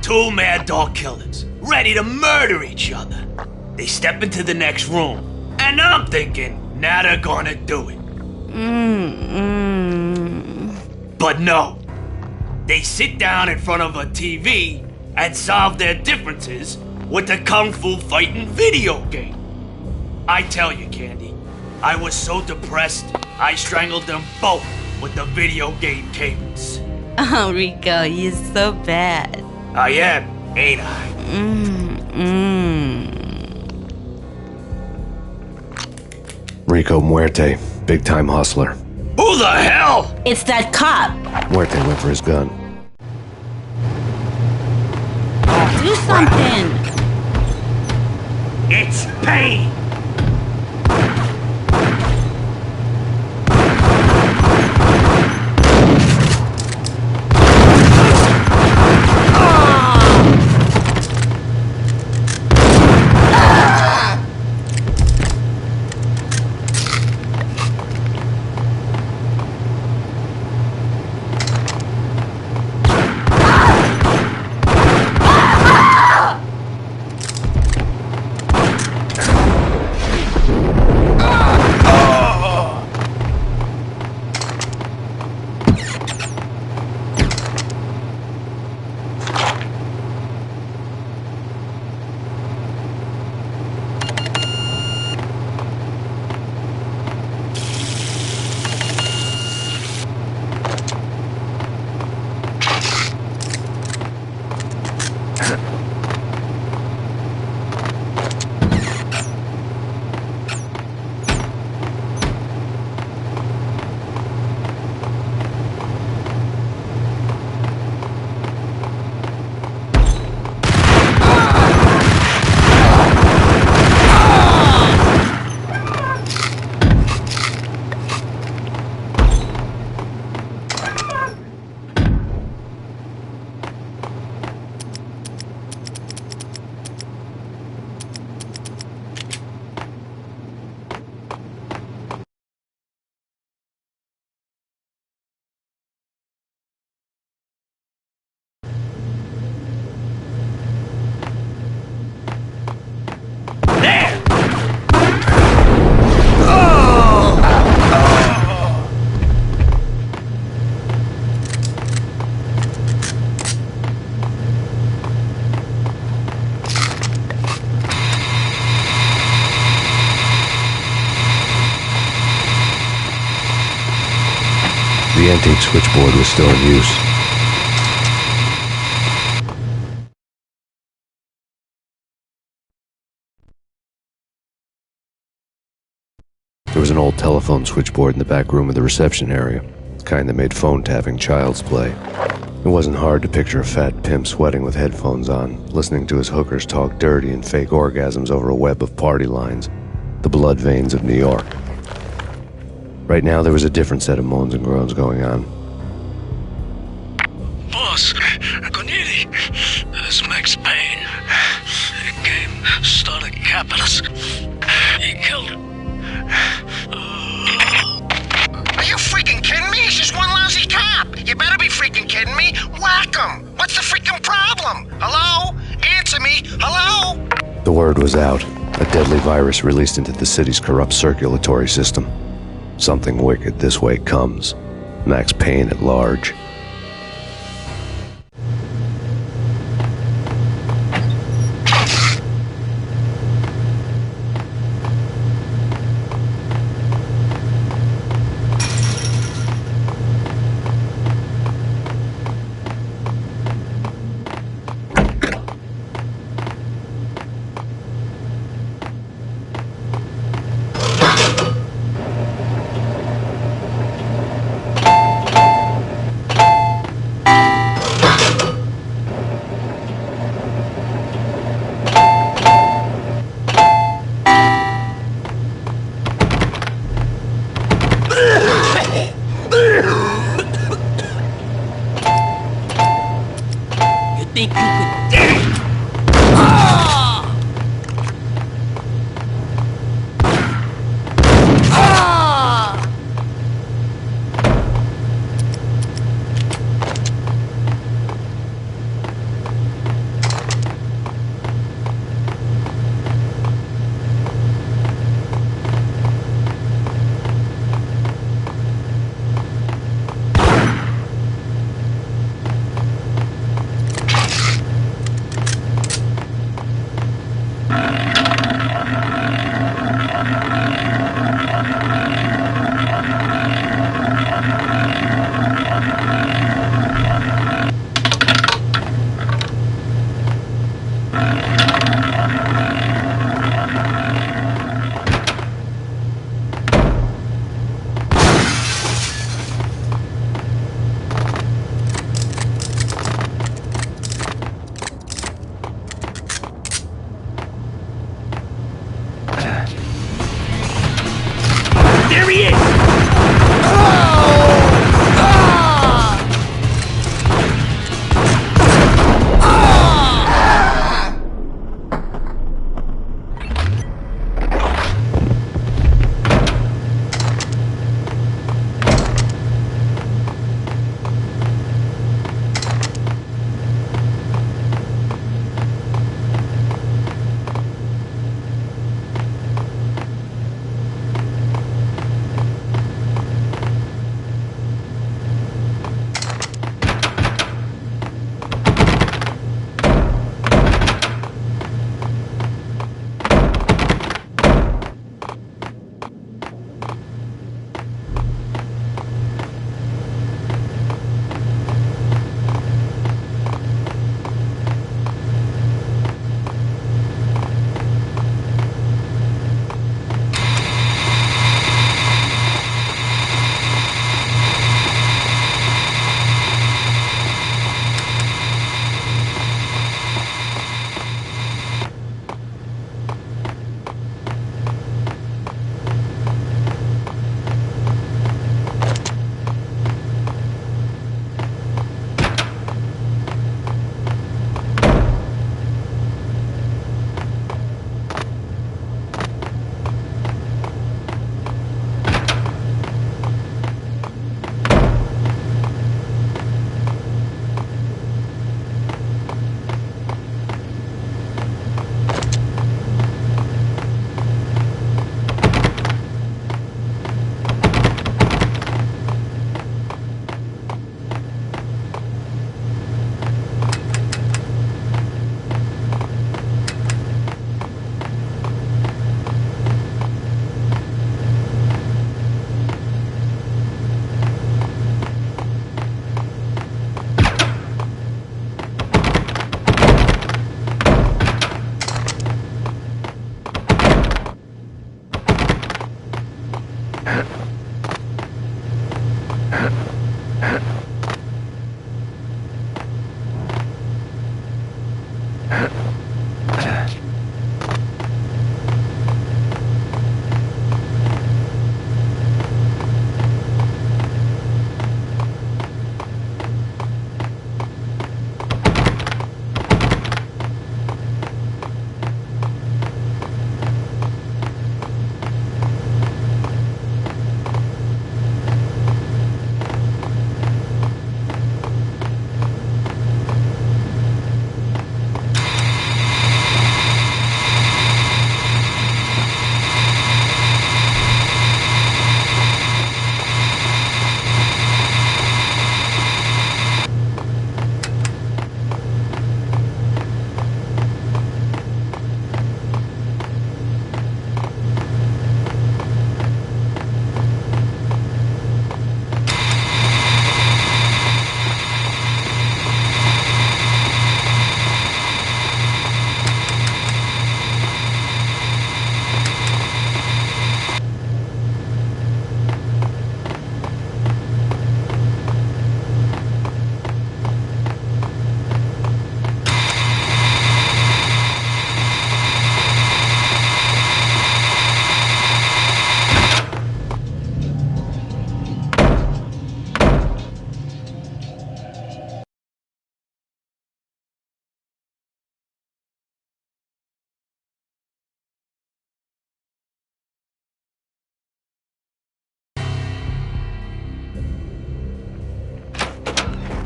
Two mad dog killers, ready to murder each other. They step into the next room, and I'm thinking, now they're gonna do it. But no. They sit down in front of a TV and solve their differences with a kung fu fighting video game. I tell you, Candy, I was so depressed, I strangled them both with the video game cables. Oh, Rico, you're so bad. I am, ain't I? Rico Muerte, big-time hustler. Who the hell? It's that cop. Muerte went for his gun. Do something. It's Payne. The antique switchboard was still in use. There was an old telephone switchboard in the back room of the reception area, the kind that made phone tapping child's play. It wasn't hard to picture a fat pimp sweating with headphones on, listening to his hookers talk dirty and fake orgasms over a web of party lines, the blood veins of New York. Right now, there was a different set of moans and groans going on. Boss, Cornelia, this is Max Payne. He came, started capping us. He killed her. Are you freaking kidding me? He's just one lousy cop. You better be freaking kidding me. Whack him. What's the freaking problem? Hello? Answer me. Hello? The word was out. A deadly virus released into the city's corrupt circulatory system. Something wicked this way comes. Max Payne at large.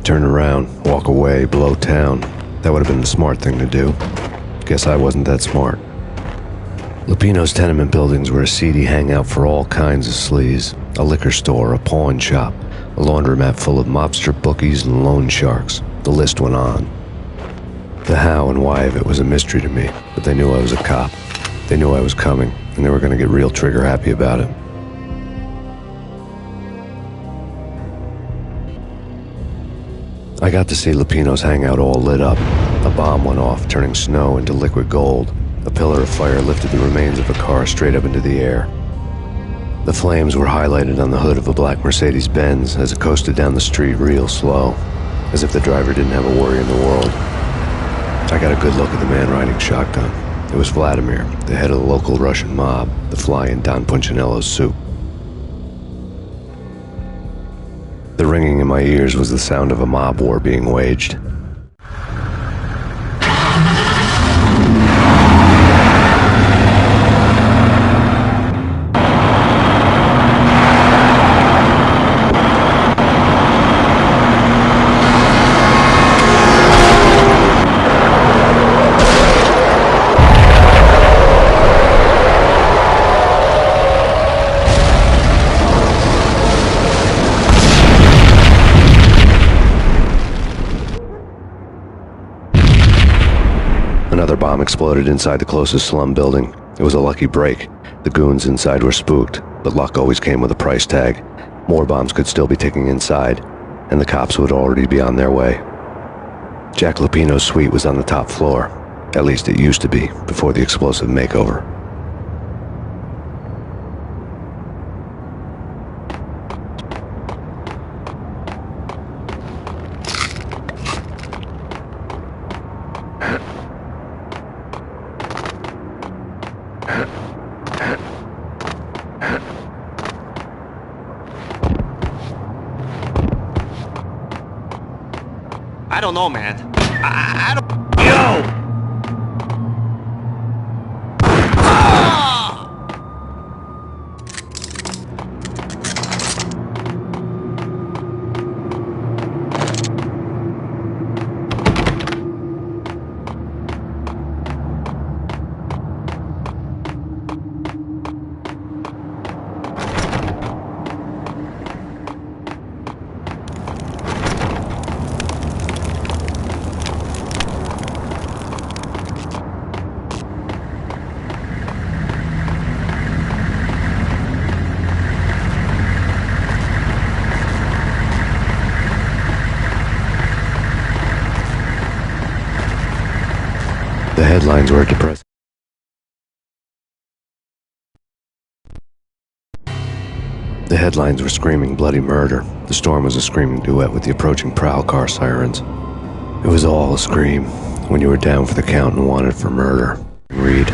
Turn around, walk away, blow town. That would have been the smart thing to do. Guess I wasn't that smart. Lupino's tenement buildings were a seedy hangout for all kinds of sleaze. A liquor store, a pawn shop, a laundromat full of mobster bookies and loan sharks. The list went on. The how and why of it was a mystery to me, but they knew I was a cop. They knew I was coming, and they were going to get real trigger happy about it. I got to see Lupino's hangout all lit up. A bomb went off, turning snow into liquid gold. A pillar of fire lifted the remains of a car straight up into the air. The flames were highlighted on the hood of a black Mercedes-Benz as it coasted down the street real slow, as if the driver didn't have a worry in the world. I got a good look at the man riding shotgun. It was Vladimir, the head of the local Russian mob, the fly in Don Punchinello's soup. The ringing in my ears was the sound of a mob war being waged. Another bomb exploded inside the closest slum building. It was a lucky break. The goons inside were spooked, but luck always came with a price tag. More bombs could still be ticking inside, and the cops would already be on their way. Jack Lupino's suite was on the top floor. At least it used to be, before the explosive makeover. I don't know, man. I don't... Yo! The headlines were depressing. The headlines were screaming bloody murder. The storm was a screaming duet with the approaching prowl car sirens. It was all a scream when you were down for the count and wanted for murder. Read.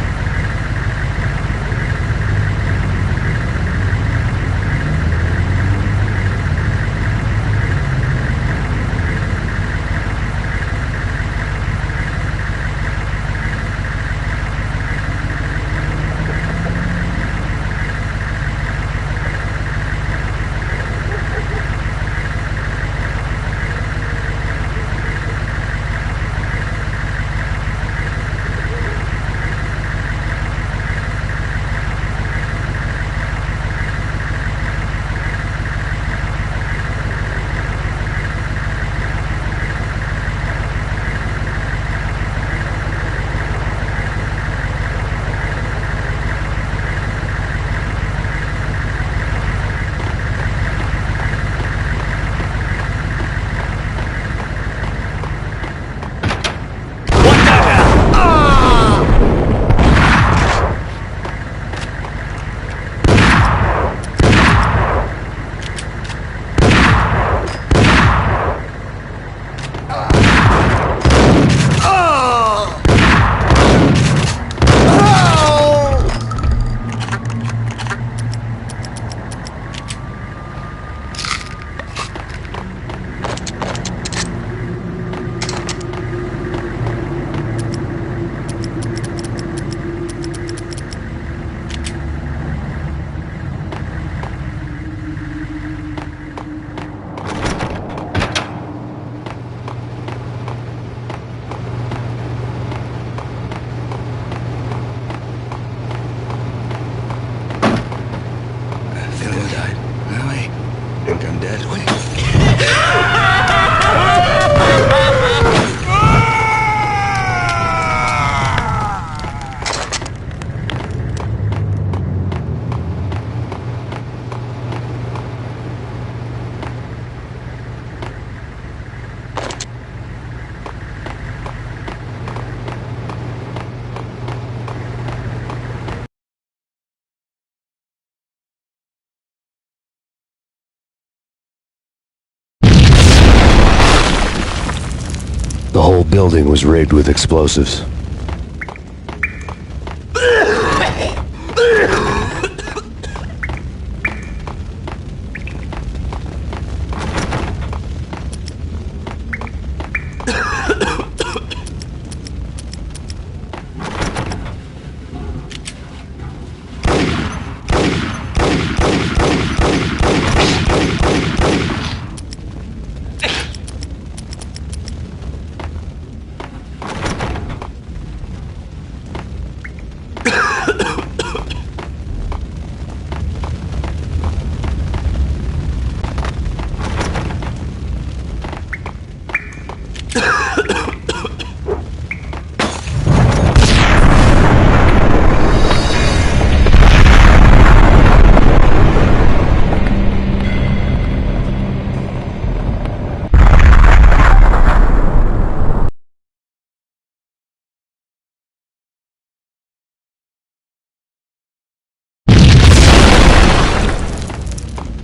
The whole building was rigged with explosives.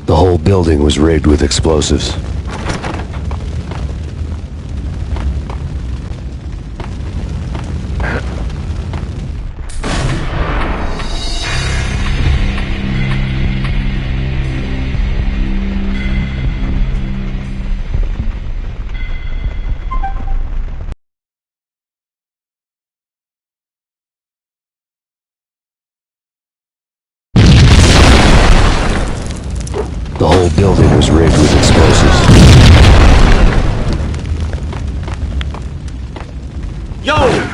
The whole building was rigged with explosives. The whole building was rigged with explosives. Yo!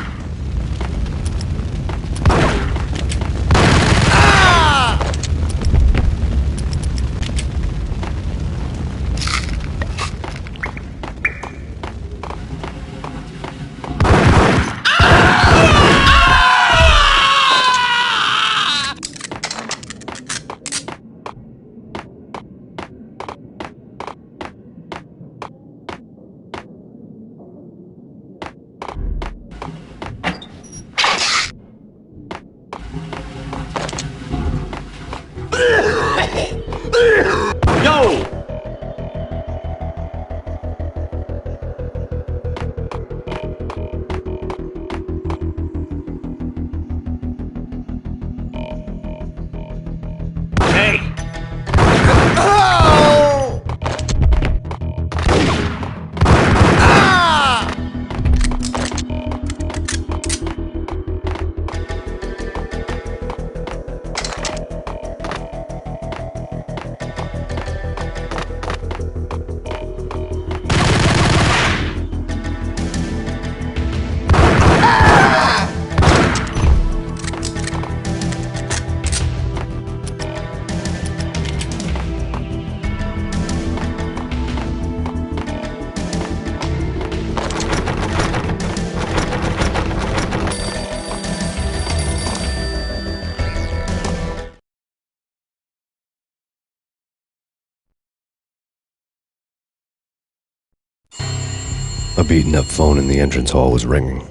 A beaten-up phone in the entrance hall was ringing.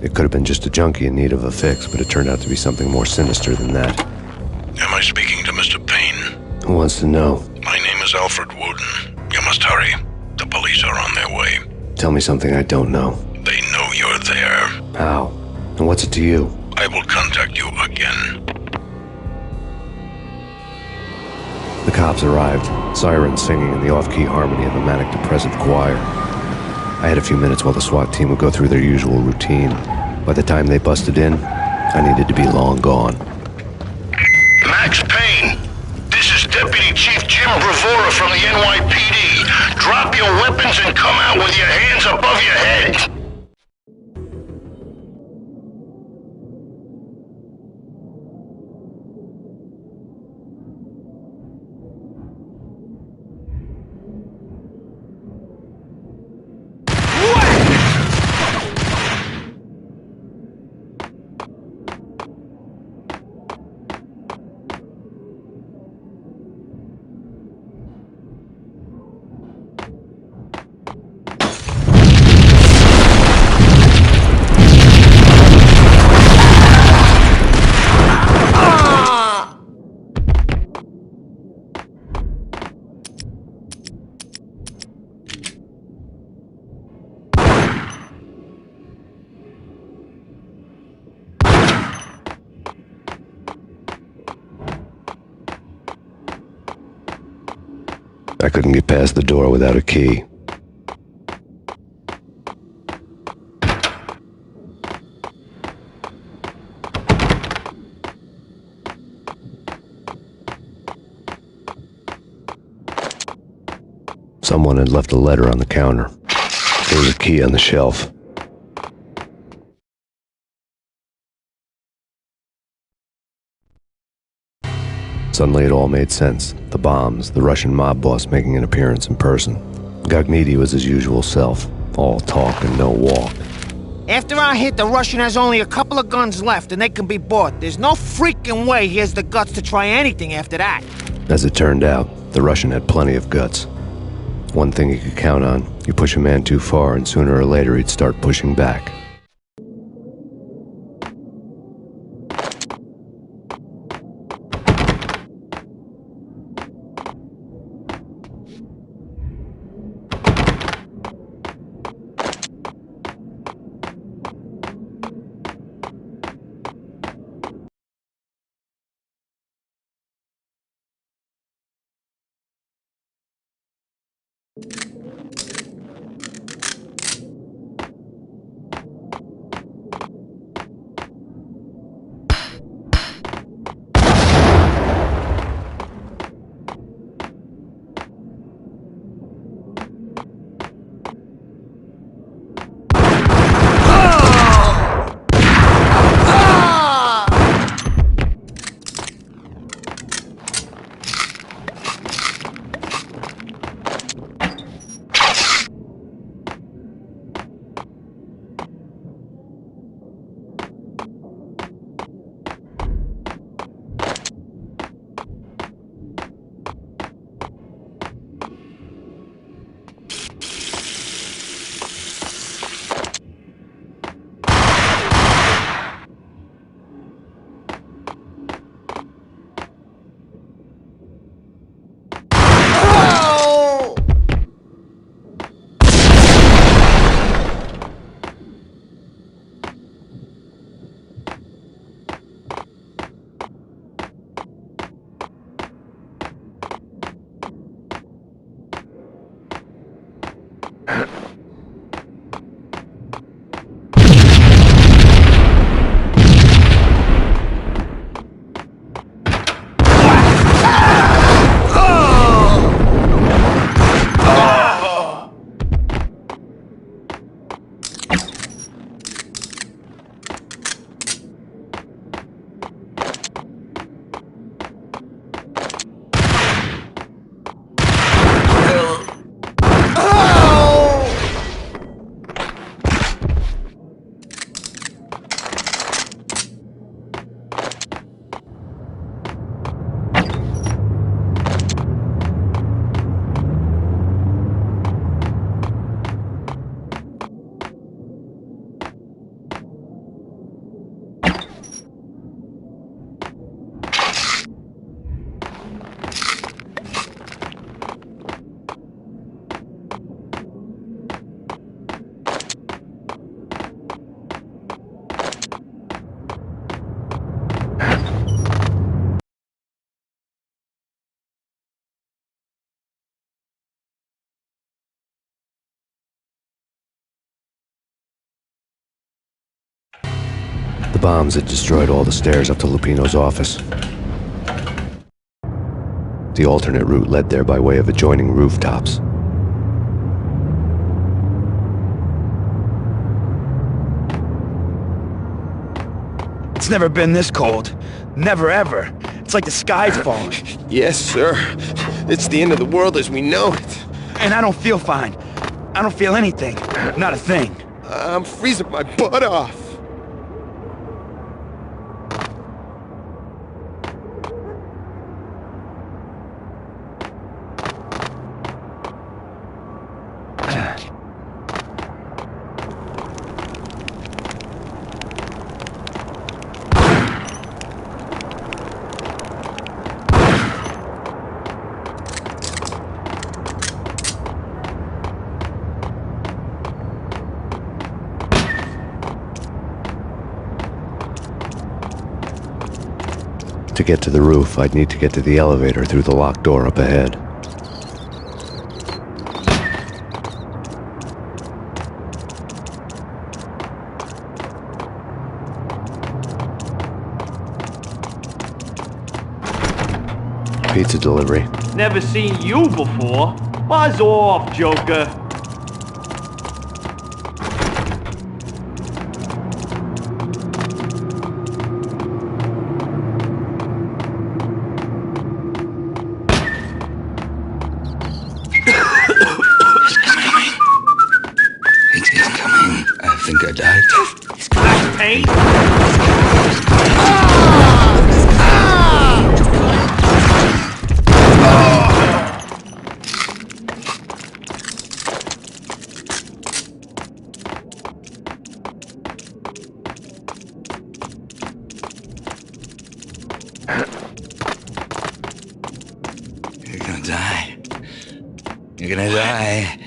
It could have been just a junkie in need of a fix, but it turned out to be something more sinister than that. Am I speaking to Mr. Payne? Who wants to know? My name is Alfred Wooden. You must hurry. The police are on their way. Tell me something I don't know. They know you're there. How? And what's it to you? I will contact you again. The cops arrived, sirens singing in the off-key harmony of a manic-depressive choir. I had a few minutes while the SWAT team would go through their usual routine. By the time they busted in, I needed to be long gone. Max Payne, this is Deputy Chief Jim Bravura from the NYPD. Drop your weapons and come out with your hands above your head. I couldn't get past the door without a key. Someone had left a letter on the counter. There was a key on the shelf. Suddenly it all made sense. The bombs, the Russian mob boss making an appearance in person. Gognitti was his usual self, all talk and no walk. After our hit, the Russian has only a couple of guns left and they can be bought. There's no freaking way he has the guts to try anything after that. As it turned out, the Russian had plenty of guts. One thing you could count on, you push a man too far and sooner or later he'd start pushing back. bombs had destroyed all the stairs up to Lupino's office. The alternate route led there by way of adjoining rooftops. It's never been this cold. Never ever. It's like the sky's falling. Yes, sir. It's the end of the world as we know it. And I don't feel fine. I don't feel anything. Not a thing. I'm freezing my butt off. To get to the roof, I'd need to get to the elevator through the locked door up ahead. Pizza delivery. Never seen you before. Buzz off, Joker. Payne? You're gonna die. You're gonna die.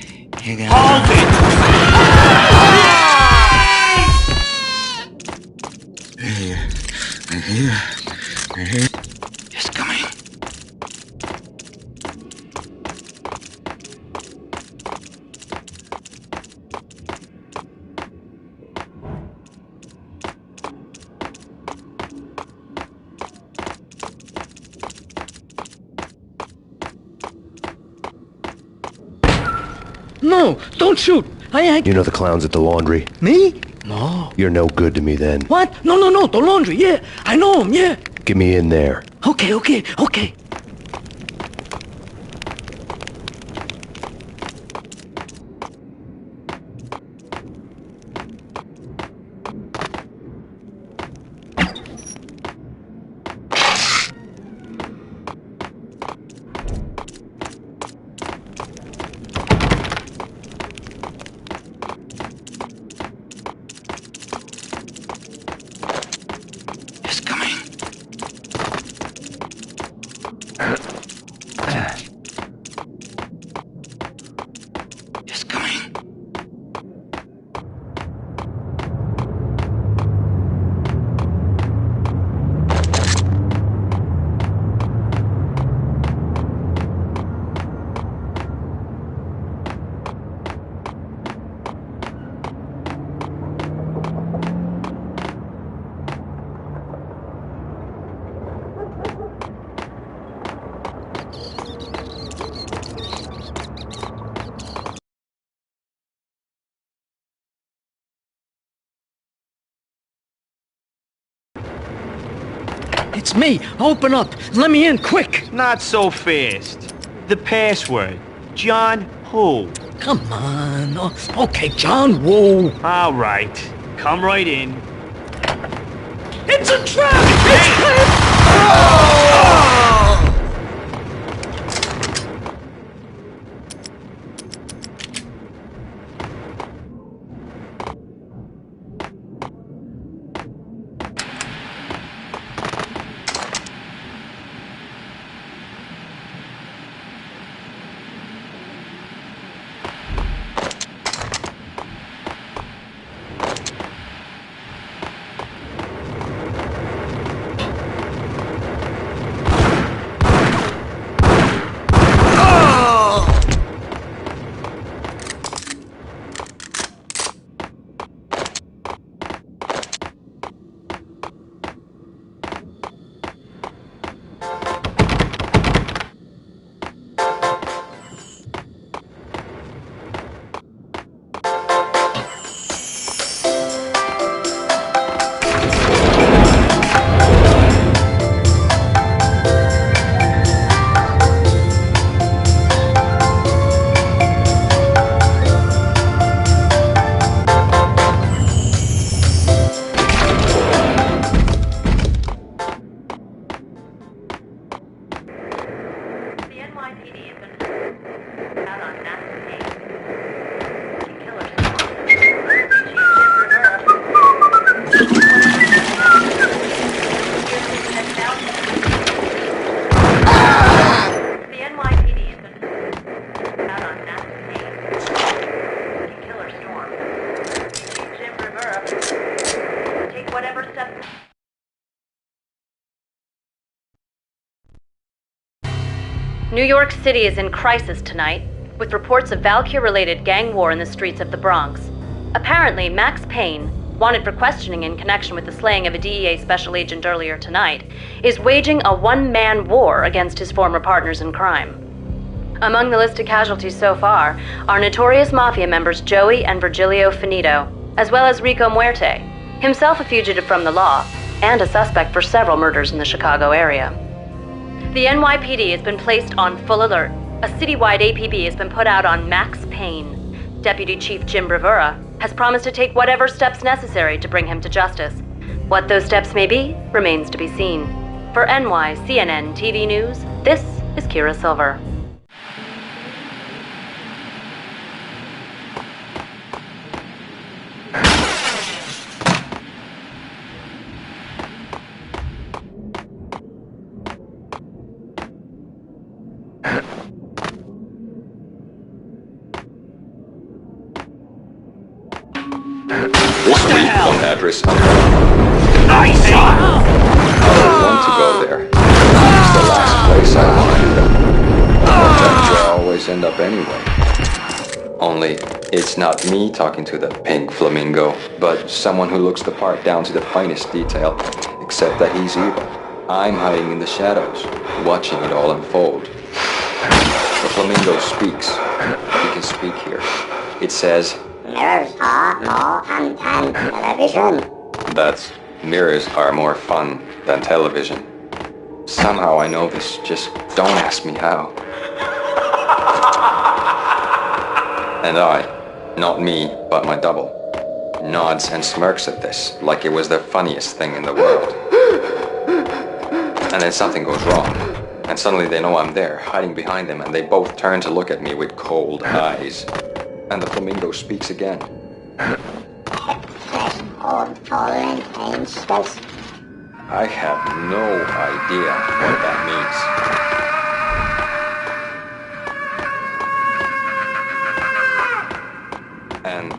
You're gonna Hold it! It's coming. No, don't shoot. You know the clowns at the laundry? Me? No. You're no good to me then. What? No, the laundry, yeah. I know him, yeah. Get me in there. Okay. It's me. Open up. Let me in, quick. Not so fast. The password. John who? Come on. Oh, okay, John Woo. All right. Come right in. It's a trap! New York City is in crisis tonight, with reports of Valkyr-related gang war in the streets of the Bronx. Apparently, Max Payne, wanted for questioning in connection with the slaying of a DEA special agent earlier tonight, is waging a one-man war against his former partners in crime. Among the listed casualties so far are notorious mafia members Joey and Virgilio Finito, as well as Rico Muerte, himself a fugitive from the law, and a suspect for several murders in the Chicago area. The NYPD has been placed on full alert. A citywide APB has been put out on Max Payne. Deputy Chief Jim Bravura has promised to take whatever steps necessary to bring him to justice. What those steps may be remains to be seen. For NYCNN TV News, this is Kira Silver. This week on address unknown. I don't want to go there. It's the last place I want to go. That's where I always end up anyway. Only, it's not me talking to the pink flamingo, but someone who looks the part down to the finest detail, except that he's evil. I'm hiding in the shadows, watching it all unfold. The flamingo speaks. He can speak here. It says, mirrors are more fun than television. Mirrors are more fun than television. Somehow I know this, just don't ask me how. And I, not me, but my double, nods and smirks at this like it was the funniest thing in the world. And then something goes wrong, and suddenly they know I'm there, hiding behind them, and they both turn to look at me with cold eyes. And the flamingo speaks again. Tolerant angels. I have no idea what that means. And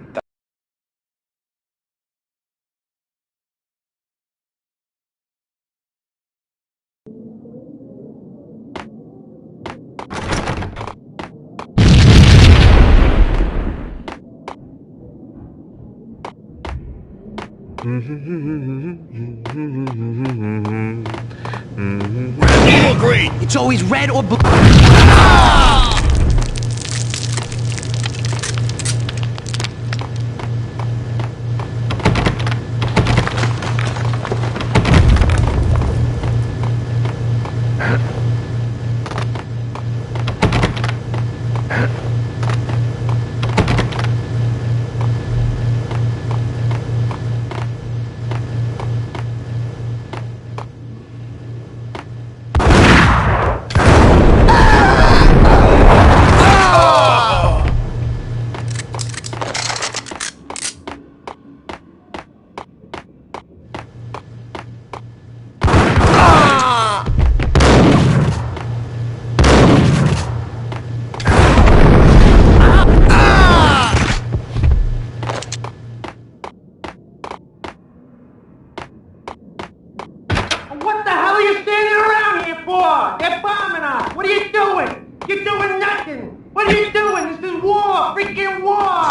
Red or green? It's always red or blue. What the hell are you standing around here for? They're bombing us. What are you doing? You're doing nothing. What are you doing? This is war. Freaking war.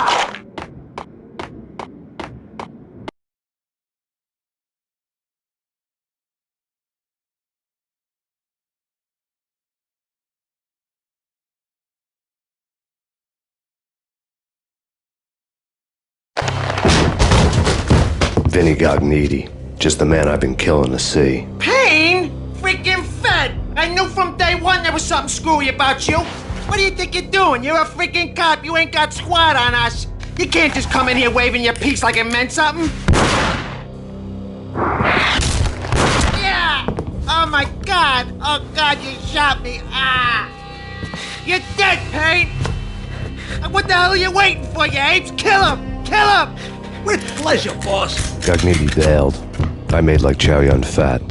Vinny got needy. Just the man I've been killing to see. Payne? Freaking Fed! I knew from day one there was something screwy about you. What do you think you're doing? You're a freaking cop. You ain't got squad on us. You can't just come in here waving your piece like it meant something. Yeah! Oh my God! Oh God, you shot me! Ah! You're dead, Payne! What the hell are you waiting for, you apes? Kill him! Kill him! With pleasure, boss. Gagniti bailed. I made like Chow Yun Fat.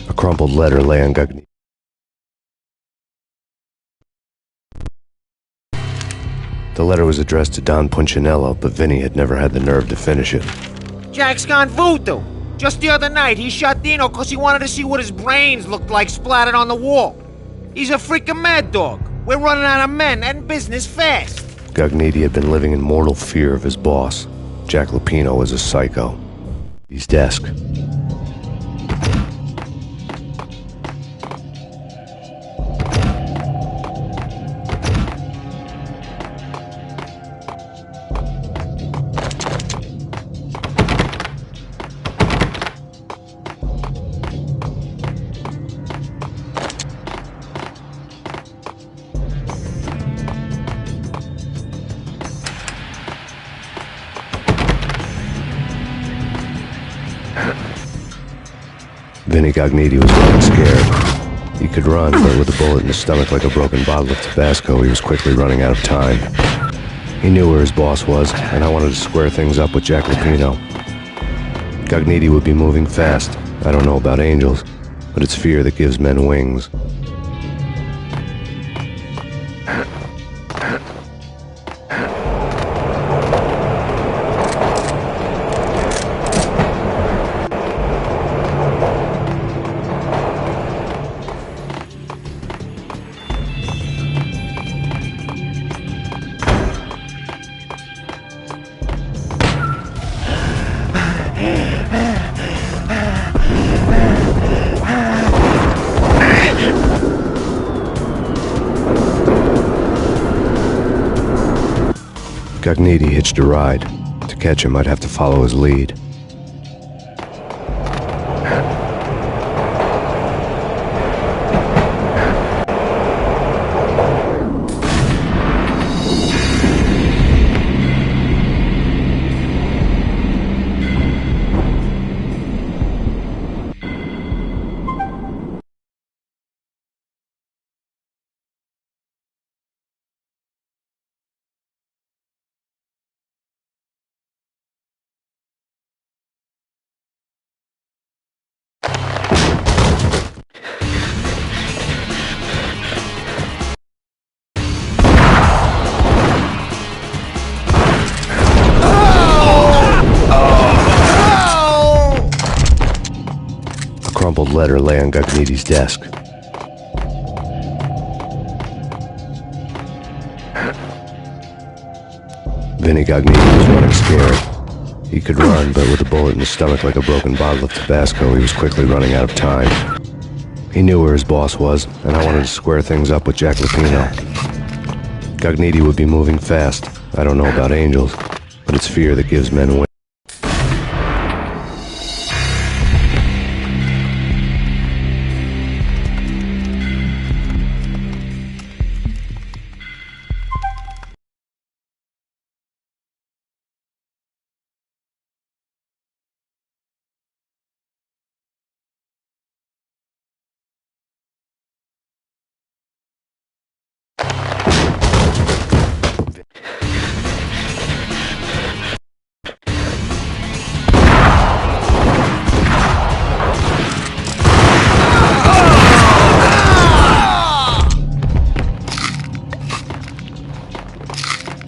A crumpled letter lay on Gagniti. The letter was addressed to Don Punchinello, but Vinny had never had the nerve to finish it. Jack's gone voodoo. Just the other night, he shot Dino because he wanted to see what his brains looked like splattered on the wall. He's a freaking mad dog. We're running out of men and business fast. Gagniti had been living in mortal fear of his boss. Jack Lupino was a psycho. His desk. Vinny Gagniti was running scared. He could run, but with a bullet in his stomach like a broken bottle of Tabasco, he was quickly running out of time. He knew where his boss was, and I wanted to square things up with Jack Lupino. Gagniti would be moving fast. I don't know about angels, but it's fear that gives men wings. Gagniti hitched a ride. To catch him, I'd have to follow his lead. A crumpled letter lay on Gagniti's desk. Vinny Gagniti was running scared. He could run, but with a bullet in his stomach like a broken bottle of Tabasco, he was quickly running out of time. He knew where his boss was, and I wanted to square things up with Jack Lupino. Gagniti would be moving fast. I don't know about angels, but it's fear that gives men wings.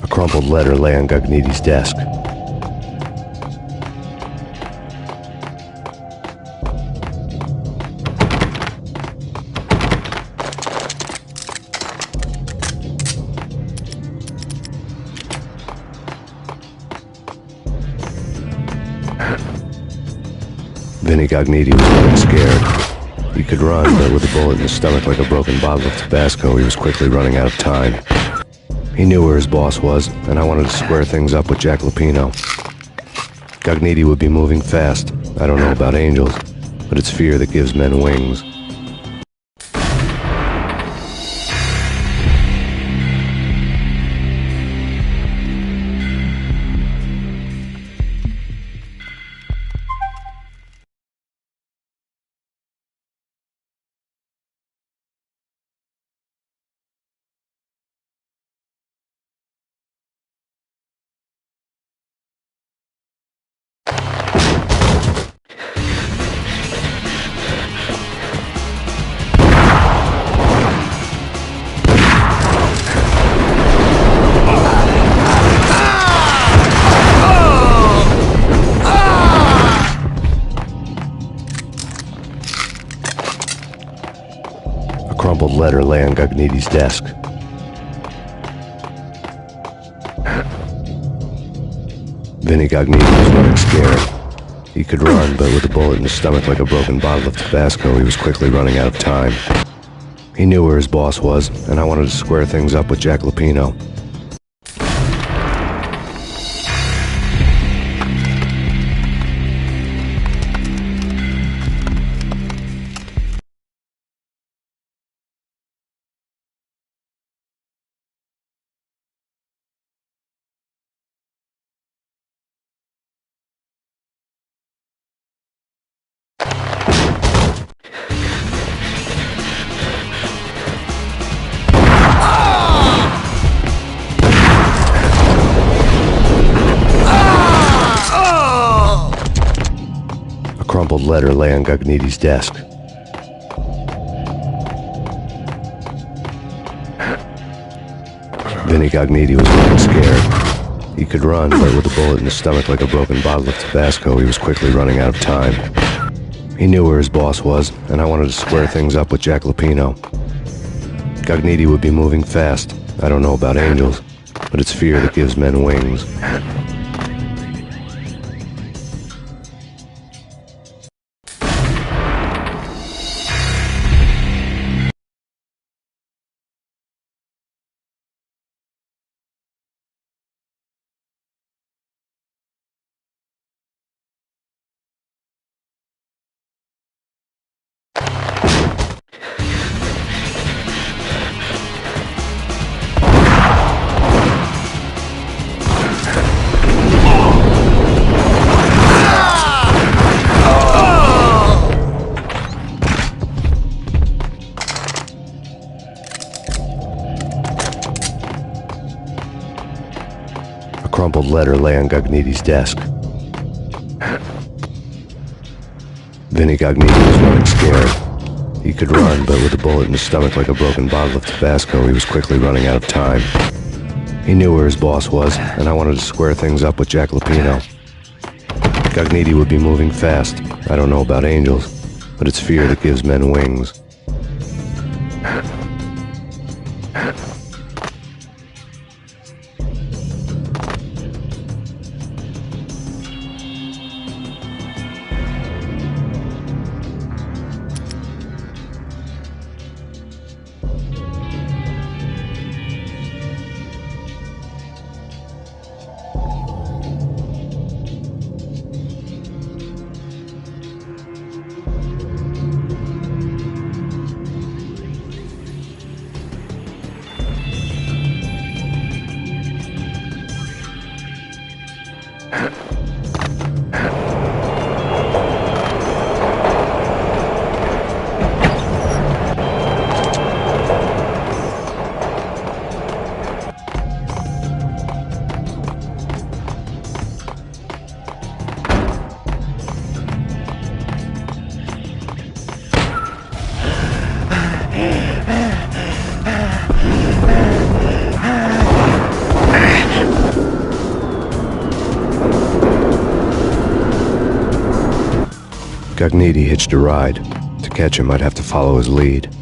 A crumpled letter lay on Gagniti's desk. Vinny Gagniti was running scared. He could run, but with a bullet in his stomach like a broken bottle of Tabasco, he was quickly running out of time. He knew where his boss was, and I wanted to square things up with Jack Lupino. Gagniti would be moving fast. I don't know about angels, but it's fear that gives men wings. A crumpled letter lay on Gagniti's desk. Vinny Gagniti was running scared. He could run, but with a bullet in his stomach like a broken bottle of Tabasco, he was quickly running out of time. He knew where his boss was, and I wanted to square things up with Jack Lupino. A crumpled letter lay on Gagniti's desk. Vinny Gagniti was running scared. He could run, but with a bullet in his stomach like a broken bottle of Tabasco, he was quickly running out of time. He knew where his boss was, and I wanted to square things up with Jack Lupino. Gagniti would be moving fast. I don't know about angels, but it's fear that gives men wings. A crumpled letter lay on Gagniti's desk. Vinny Gagniti was running scared. He could run, but with a bullet in his stomach like a broken bottle of Tabasco, he was quickly running out of time. He knew where his boss was, and I wanted to square things up with Jack Lupino. Gagniti would be moving fast. I don't know about angels, but it's fear that gives men wings. Gagniti hitched a ride. To catch him, I'd have to follow his lead.